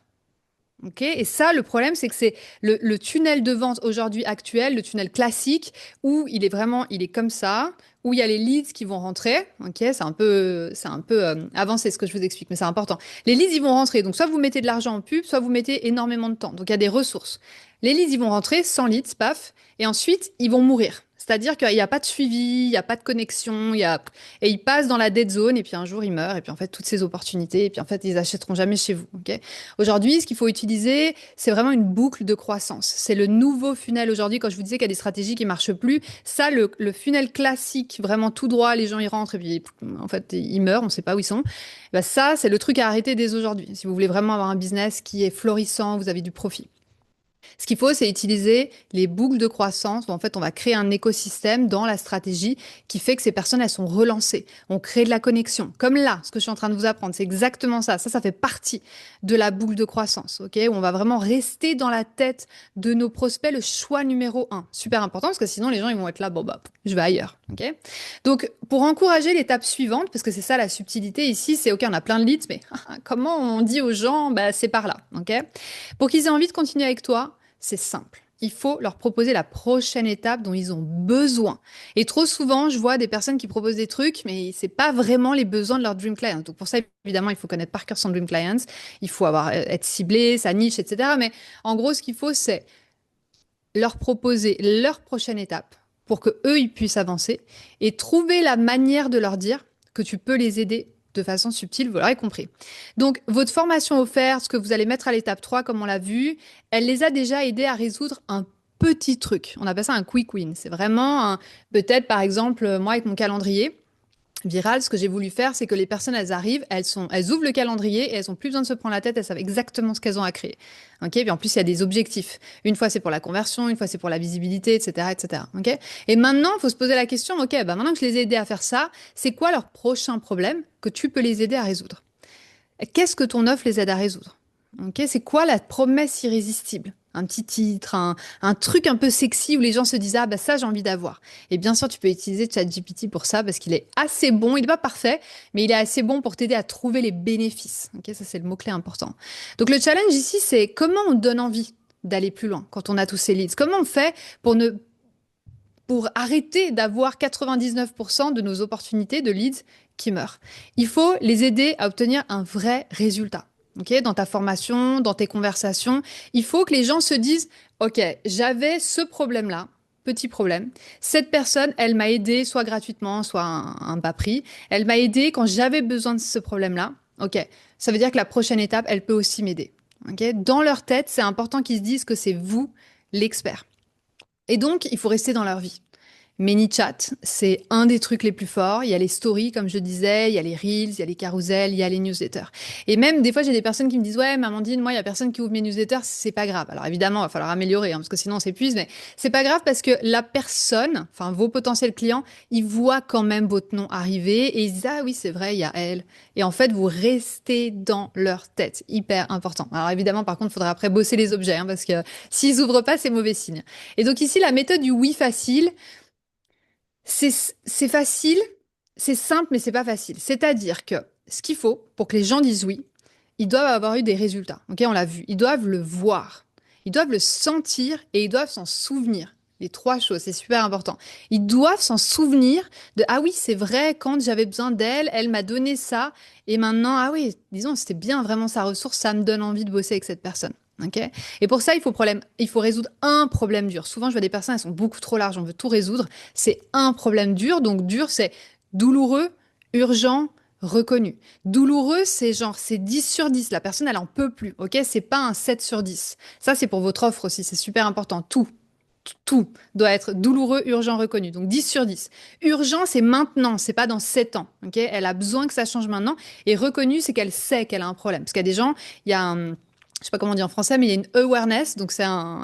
Ok, et ça, le problème, c'est que c'est le tunnel de vente aujourd'hui actuel, le tunnel classique, où il est comme ça, où il y a les leads qui vont rentrer. Ok, c'est un peu avancé ce que je vous explique, mais c'est important. Les leads, ils vont rentrer. Donc, soit vous mettez de l'argent en pub, soit vous mettez énormément de temps. Donc, il y a des ressources. Les leads, ils vont rentrer, 100 leads, paf, et ensuite, ils vont mourir. C'est-à-dire qu'il n'y a pas de suivi, il n'y a pas de connexion, et ils passent dans la dead zone, et puis un jour, ils meurent, et puis en fait, toutes ces opportunités, et puis en fait, ils achèteront jamais chez vous. Ok. Aujourd'hui, ce qu'il faut utiliser, c'est vraiment une boucle de croissance. C'est le nouveau funnel aujourd'hui. Quand je vous disais qu'il y a des stratégies qui marchent plus, ça, le funnel classique, vraiment tout droit, les gens y rentrent et puis en fait ils meurent, on ne sait pas où ils sont. Bah, ça, c'est le truc à arrêter dès aujourd'hui. Si vous voulez vraiment avoir un business qui est florissant, vous avez du profit. Ce qu'il faut, c'est utiliser les boucles de croissance où en fait on va créer un écosystème dans la stratégie qui fait que ces personnes elles sont relancées. On crée de la connexion. Comme là, ce que je suis en train de vous apprendre, c'est exactement ça. Ça fait partie de la boucle de croissance. Ok, où on va vraiment rester dans la tête de nos prospects le choix numéro un. Super important parce que sinon les gens ils vont être là, bon bah je vais ailleurs. Ok. Donc pour encourager l'étape suivante, parce que c'est ça la subtilité ici, c'est ok on a plein de leads, mais comment on dit aux gens, bah c'est par là. Ok. Pour qu'ils aient envie de continuer avec toi. C'est simple. Il faut leur proposer la prochaine étape dont ils ont besoin. Et trop souvent, je vois des personnes qui proposent des trucs, mais c'est pas vraiment les besoins de leur dream client. Donc pour ça, évidemment, il faut connaître par cœur son dream client. Il faut être ciblé, sa niche, etc. Mais en gros, ce qu'il faut, c'est leur proposer leur prochaine étape pour que eux ils puissent avancer et trouver la manière de leur dire que tu peux les aider de façon subtile, vous l'aurez compris. Donc, votre formation offerte, ce que vous allez mettre à l'étape 3, comme on l'a vu, elle les a déjà aidés à résoudre un petit truc. On appelle ça un quick win. C'est vraiment peut-être, par exemple, moi avec mon calendrier, viral, ce que j'ai voulu faire, c'est que les personnes, elles arrivent, elles ouvrent le calendrier et elles ont plus besoin de se prendre la tête, elles savent exactement ce qu'elles ont à créer. Ok, puis en plus, il y a des objectifs. Une fois, c'est pour la conversion, une fois, c'est pour la visibilité, etc., etc. Ok. Et maintenant, il faut se poser la question, ok, bah maintenant que je les ai aidés à faire ça, c'est quoi leur prochain problème que tu peux les aider à résoudre? Qu'est-ce que ton offre les aide à résoudre? Ok, c'est quoi la promesse irrésistible? Un petit titre, un truc un peu sexy où les gens se disent ah bah ça j'ai envie d'avoir. Et bien sûr tu peux utiliser ChatGPT pour ça parce qu'il est assez bon, il n'est pas parfait, mais il est assez bon pour t'aider à trouver les bénéfices. Ok, ça c'est le mot-clé important. Donc le challenge ici c'est comment on donne envie d'aller plus loin quand on a tous ces leads. Comment on fait pour ne pour arrêter d'avoir 99% de nos opportunités de leads qui meurent. Il faut les aider à obtenir un vrai résultat. Okay, dans ta formation, dans tes conversations, il faut que les gens se disent, OK, j'avais ce problème-là, petit problème. Cette personne, elle m'a aidé soit gratuitement, soit un bas prix. Elle m'a aidé quand j'avais besoin de ce problème-là. OK, ça veut dire que la prochaine étape, elle peut aussi m'aider. Okay, dans leur tête, c'est important qu'ils se disent que c'est vous l'expert. Et donc, il faut rester dans leur vie. ManyChat, c'est un des trucs les plus forts. Il y a les stories, comme je disais, il y a les reels, il y a les carousels, il y a les newsletters. Et même, des fois, j'ai des personnes qui me disent, ouais, mais Amandine, moi, il y a personne qui ouvre mes newsletters, c'est pas grave. Alors, évidemment, il va falloir améliorer, parce que sinon, on s'épuise, mais c'est pas grave parce que la personne, enfin, vos potentiels clients, ils voient quand même votre nom arriver et ils disent, ah oui, c'est vrai, il y a elle. Et en fait, vous restez dans leur tête. Hyper important. Alors, évidemment, par contre, il faudra après bosser les objets, parce que s'ils ouvrent pas, c'est mauvais signe. Et donc, ici, la méthode du oui facile, c'est facile, c'est simple, mais c'est pas facile. C'est-à-dire que ce qu'il faut pour que les gens disent oui, ils doivent avoir eu des résultats. Ok, on l'a vu. Ils doivent le voir. ils doivent le sentir et ils doivent s'en souvenir. Les trois choses, c'est super important. Ils doivent s'en souvenir de ah oui, c'est vrai, quand j'avais besoin d'elle, elle m'a donné ça. Et maintenant, ah oui, disons, c'était bien vraiment sa ressource, ça me donne envie de bosser avec cette personne. Okay, et pour ça, il faut résoudre un problème dur. Souvent, je vois des personnes, elles sont beaucoup trop larges, on veut tout résoudre. C'est un problème dur. Donc, dur, c'est douloureux, urgent, reconnu. Douloureux, c'est genre, c'est 10 sur 10. La personne, elle en peut plus. Ok, c'est pas un 7 sur 10. Ça, c'est pour votre offre aussi. C'est super important. Tout doit être douloureux, urgent, reconnu. Donc 10 sur 10. Urgent, c'est maintenant, c'est pas dans 7 ans. Ok, elle a besoin que ça change maintenant. Et reconnu, c'est qu'elle sait qu'elle a un problème. Parce qu'il y a des gens, il y a un, je sais pas comment on dit en français, mais il y a une awareness, donc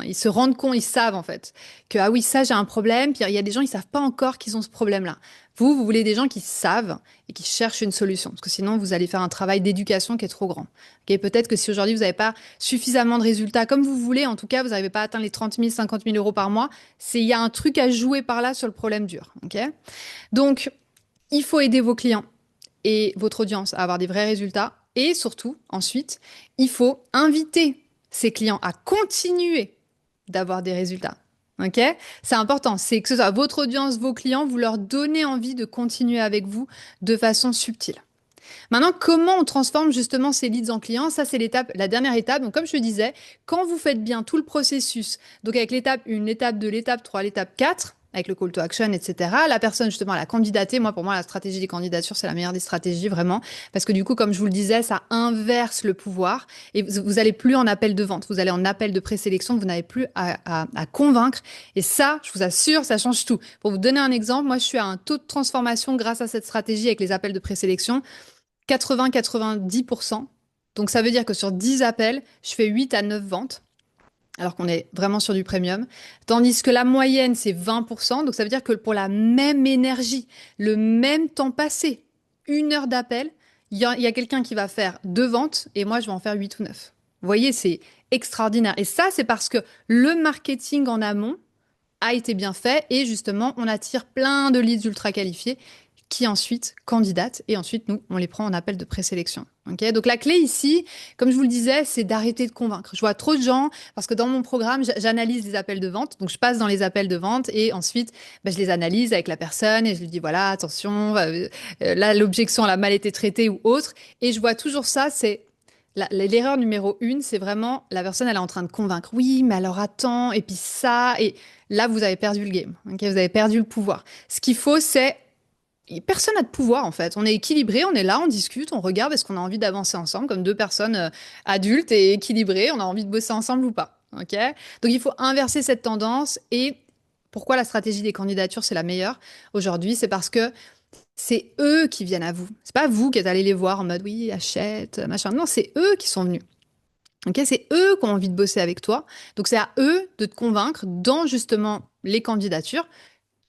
ils se rendent compte, ils savent en fait que ah oui, ça j'ai un problème. Puis il y a des gens, ils savent pas encore qu'ils ont ce problème-là. Vous voulez des gens qui savent et qui cherchent une solution, parce que sinon vous allez faire un travail d'éducation qui est trop grand. Okay, peut-être que si aujourd'hui vous n'avez pas suffisamment de résultats comme vous voulez, en tout cas vous n'arrivez pas à atteindre les 30 000, 50 000 euros par mois, il y a un truc à jouer par là sur le problème dur. Okay, donc il faut aider vos clients et votre audience à avoir des vrais résultats. Et surtout, ensuite, il faut inviter ces clients à continuer d'avoir des résultats. Ok? C'est important. C'est que ce soit votre audience, vos clients, vous leur donnez envie de continuer avec vous de façon subtile. Maintenant, comment on transforme justement ces leads en clients? Ça, c'est la dernière étape. Donc, comme je disais, quand vous faites bien tout le processus, donc avec l'étape 1, l'étape 2, l'étape 3, l'étape 4, avec le call to action, etc. La personne, justement, elle a candidaté. Pour moi, la stratégie des candidatures, c'est la meilleure des stratégies, vraiment. Parce que du coup, comme je vous le disais, ça inverse le pouvoir. Et vous n'allez plus en appel de vente. Vous allez en appel de présélection. Vous n'avez plus à convaincre. Et ça, je vous assure, ça change tout. Pour vous donner un exemple, moi, je suis à un taux de transformation grâce à cette stratégie avec les appels de présélection. 80-90%. Donc, ça veut dire que sur 10 appels, je fais 8 à 9 ventes, alors qu'on est vraiment sur du premium. Tandis que la moyenne, c'est 20%. Donc, ça veut dire que pour la même énergie, le même temps passé, 1 heure d'appel, il y a quelqu'un qui va faire 2 ventes et moi, je vais en faire 8 ou 9. Vous voyez, c'est extraordinaire. Et ça, c'est parce que le marketing en amont a été bien fait et justement, on attire plein de leads ultra qualifiés qui ensuite candidatent et ensuite nous, on les prend en appel de présélection. Okay, donc la clé ici, comme je vous le disais, c'est d'arrêter de convaincre. Je vois trop de gens parce que dans mon programme, j'analyse les appels de vente. Donc je passe dans les appels de vente et ensuite, je les analyse avec la personne et je lui dis voilà, attention, là l'objection elle a mal été traitée ou autre. Et je vois toujours ça, c'est l'erreur numéro 1, c'est vraiment la personne elle est en train de convaincre. Oui, mais alors attends, et puis ça, et là vous avez perdu le game. Okay, vous avez perdu le pouvoir. Ce qu'il faut, c'est personne n'a de pouvoir en fait. On est équilibré, on est là, on discute, on regarde est-ce qu'on a envie d'avancer ensemble comme 2 personnes adultes et équilibrées, on a envie de bosser ensemble ou pas. Ok? Donc il faut inverser cette tendance et pourquoi la stratégie des candidatures c'est la meilleure aujourd'hui, c'est parce que c'est eux qui viennent à vous. C'est pas vous qui êtes allé les voir en mode oui, achète, machin. Non, c'est eux qui sont venus. Ok, c'est eux qui ont envie de bosser avec toi. Donc c'est à eux de te convaincre dans justement les candidatures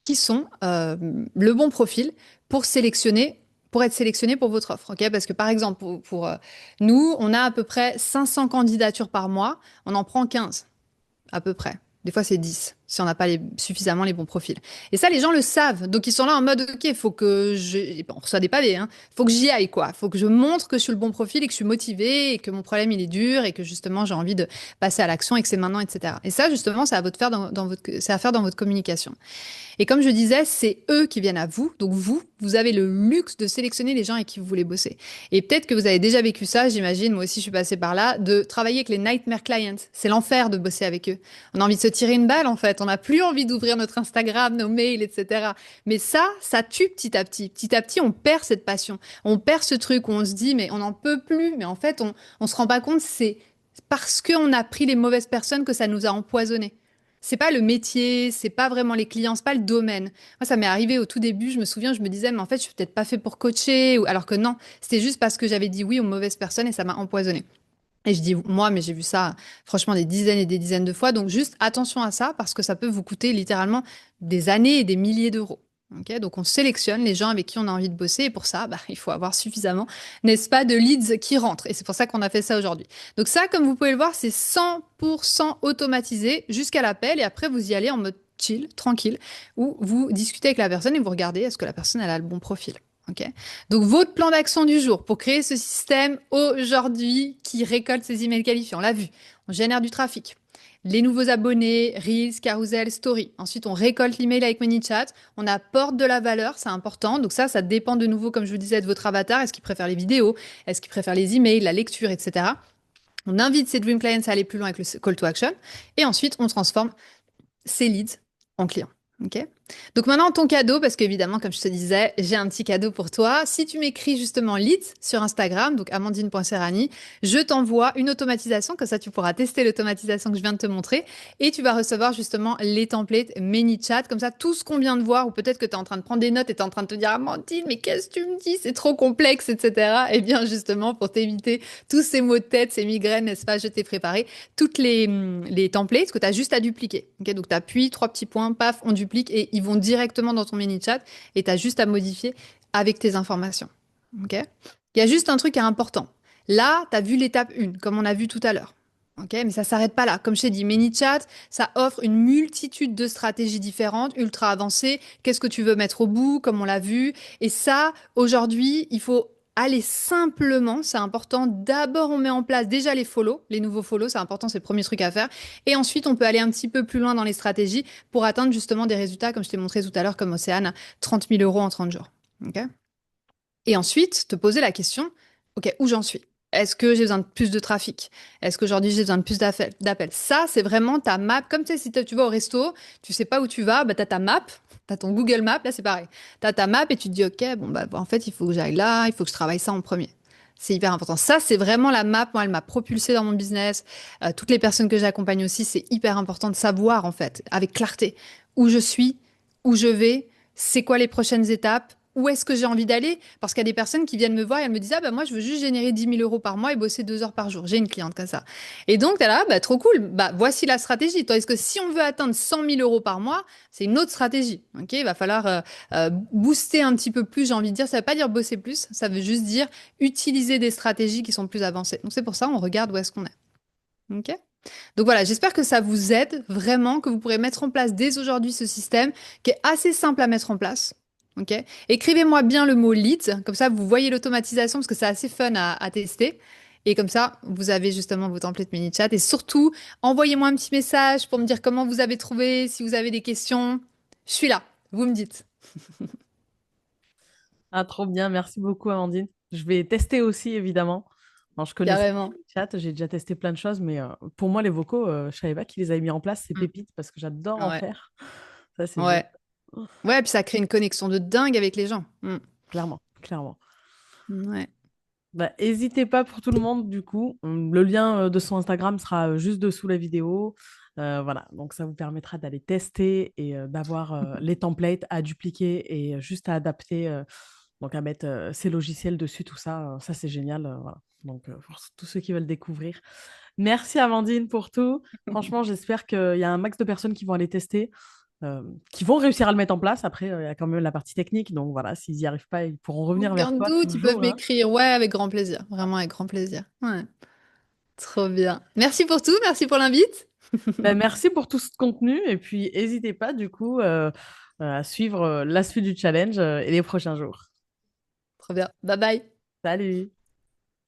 qui sont le bon profil pour être sélectionné pour votre offre. Okay, parce que par exemple, pour nous, on a à peu près 500 candidatures par mois, on en prend 15 à peu près. Des fois, c'est 10 si on n'a pas suffisamment les bons profils. Et ça, les gens le savent. Donc, ils sont là en mode, OK, faut que je... On reçoit des pavés, hein. Faut que j'y aille, quoi. Faut que je montre que je suis le bon profil et que je suis motivée et que mon problème, il est dur et que justement, j'ai envie de passer à l'action et que c'est maintenant, etc. Et ça, justement, c'est à faire dans votre communication. Et comme je disais, c'est eux qui viennent à vous. Donc vous avez le luxe de sélectionner les gens avec qui vous voulez bosser. Et peut-être que vous avez déjà vécu ça, j'imagine, moi aussi je suis passée par là, de travailler avec les nightmare clients. C'est l'enfer de bosser avec eux. On a envie de se tirer une balle en fait. On n'a plus envie d'ouvrir notre Instagram, nos mails, etc. Mais ça tue petit à petit. Petit à petit, on perd cette passion. On perd ce truc où on se dit, mais on n'en peut plus. Mais en fait, on se rend pas compte, c'est parce qu'on a pris les mauvaises personnes que ça nous a empoisonnés. C'est pas le métier, c'est pas vraiment les clients, c'est pas le domaine. Moi, ça m'est arrivé au tout début, je me souviens, je me disais, mais en fait, je suis peut-être pas fait pour coacher, alors que non, c'était juste parce que j'avais dit oui aux mauvaises personnes et ça m'a empoisonné. Et je dis moi, mais j'ai vu ça, franchement, des dizaines et des dizaines de fois. Donc, juste attention à ça parce que ça peut vous coûter littéralement des années et des milliers d'euros. Okay, donc on sélectionne les gens avec qui on a envie de bosser et pour ça, il faut avoir suffisamment, n'est-ce pas, de leads qui rentrent. Et c'est pour ça qu'on a fait ça aujourd'hui. Donc ça, comme vous pouvez le voir, c'est 100% automatisé jusqu'à l'appel et après vous y allez en mode chill, tranquille, où vous discutez avec la personne et vous regardez est-ce que la personne elle a le bon profil. Okay, donc votre plan d'action du jour pour créer ce système aujourd'hui qui récolte ces emails qualifiés, on l'a vu, on génère du trafic. les nouveaux abonnés, Reels, Carousel, Story. Ensuite, on récolte l'email avec ManyChat, on apporte de la valeur, c'est important. Donc ça dépend de nouveau, comme je vous disais, de votre avatar. Est-ce qu'il préfère les vidéos? Est-ce qu'il préfère les emails, la lecture, etc. On invite ces Dream Clients à aller plus loin avec le call to action. Et ensuite, on transforme ces leads en clients. Ok. Donc maintenant, ton cadeau, parce qu'évidemment, comme je te disais, j'ai un petit cadeau pour toi. Si tu m'écris justement leads sur Instagram, donc amandine.serrani, je t'envoie une automatisation, comme ça tu pourras tester l'automatisation que je viens de te montrer, et tu vas recevoir justement les templates ManyChat, comme ça tout ce qu'on vient de voir, ou peut-être que tu es en train de prendre des notes et tu es en train de te dire, Amandine, mais qu'est-ce que tu me dis, c'est trop complexe, etc. Eh bien justement, pour t'éviter tous ces maux de tête, ces migraines, n'est-ce pas, je t'ai préparé toutes les templates que tu as juste à dupliquer. Okay, donc tu appuies, trois petits points, paf, on duplique et ils vont directement dans ton mini-chat et tu as juste à modifier avec tes informations. Okay. Il y a juste un truc qui est important. Là, tu as vu l'étape 1, comme on a vu tout à l'heure. Okay, mais ça s'arrête pas là. Comme je t'ai dit, ManyChat, ça offre une multitude de stratégies différentes, ultra avancées. Qu'est-ce que tu veux mettre au bout, comme on l'a vu. Et ça, aujourd'hui, il faut aller simplement, c'est important. D'abord, on met en place déjà les follow, les nouveaux follow, c'est important, c'est le premier truc à faire. Et ensuite, on peut aller un petit peu plus loin dans les stratégies pour atteindre justement des résultats, comme je t'ai montré tout à l'heure, comme Océane, 30 000 euros en 30 jours. Ok. Et ensuite, te poser la question, OK, où j'en suis? Est-ce que j'ai besoin de plus de trafic? Est-ce qu'aujourd'hui j'ai besoin de plus d'appels? Ça, c'est vraiment ta map. Comme tu sais, si tu vas au resto, tu sais pas où tu vas, bah, tu as ta map, tu as ton Google Maps, là c'est pareil. Tu as ta map et tu te dis, OK, bon, bah, en fait, il faut que j'aille là, il faut que je travaille ça en premier. C'est hyper important. Ça, c'est vraiment la map. Moi, elle m'a propulsée dans mon business. Toutes les personnes que j'accompagne aussi, c'est hyper important de savoir, en fait, avec clarté, où je suis, où je vais, c'est quoi les prochaines étapes, où est-ce que j'ai envie d'aller? Parce qu'il y a des personnes qui viennent me voir et elles me disent, ah bah moi je veux juste générer 10 000 euros par mois et bosser 2 heures par jour. J'ai une cliente comme ça. Et donc, t'es là, bah trop cool. Bah voici la stratégie. Tandis que si on veut atteindre 100 000 euros par mois, c'est une autre stratégie. Ok, il va falloir booster un petit peu plus. J'ai envie de dire, ça veut pas dire bosser plus. Ça veut juste dire utiliser des stratégies qui sont plus avancées. Donc c'est pour ça on regarde où est-ce qu'on est. Ok. Donc voilà, j'espère que ça vous aide vraiment, que vous pourrez mettre en place dès aujourd'hui ce système qui est assez simple à mettre en place. Ok. Écrivez-moi bien le mot leads, comme ça vous voyez l'automatisation parce que c'est assez fun à tester. Et comme ça, vous avez justement vos templates mini-chat. Et surtout, envoyez-moi un petit message pour me dire comment vous avez trouvé, si vous avez des questions. Je suis là, vous me dites. Ah, trop bien. Merci beaucoup, Amandine. Je vais tester aussi, évidemment. Bon, je connaissais Carrément. le chat, j'ai déjà testé plein de choses, mais pour moi, les vocaux, je savais pas qu'ils les avaient mis en place. C'est Mm. pépite parce que j'adore en Ouais, faire. Ça, c'est génial. ouais. Ouais, puis ça crée une connexion de dingue avec les gens. Mm. Clairement, clairement. Ouais. Bah, n'hésitez pas pour tout le monde, du coup. Le lien de son Instagram sera juste dessous la vidéo. Voilà, donc ça vous permettra d'aller tester et d'avoir les templates à dupliquer et juste à adapter, donc à mettre ces logiciels dessus, tout ça. Ça, c'est génial. Voilà. Donc, pour tous ceux qui veulent découvrir. Merci, Amandine, pour tout. Franchement, j'espère qu'il y a un max de personnes qui vont aller tester, qui vont réussir à le mettre en place. Après, il y a quand même la partie technique. Donc, voilà, s'ils n'y arrivent pas, ils pourront revenir vers Aucun toi doute, ils peuvent toujours, hein. m'écrire. Ouais, avec grand plaisir. Vraiment avec grand plaisir. Ouais, trop bien. Merci pour tout, merci pour l'invite. Ben, merci pour tout ce contenu et puis n'hésitez pas du coup à suivre la suite du challenge et les prochains jours. Trop bien. Bye bye. Salut!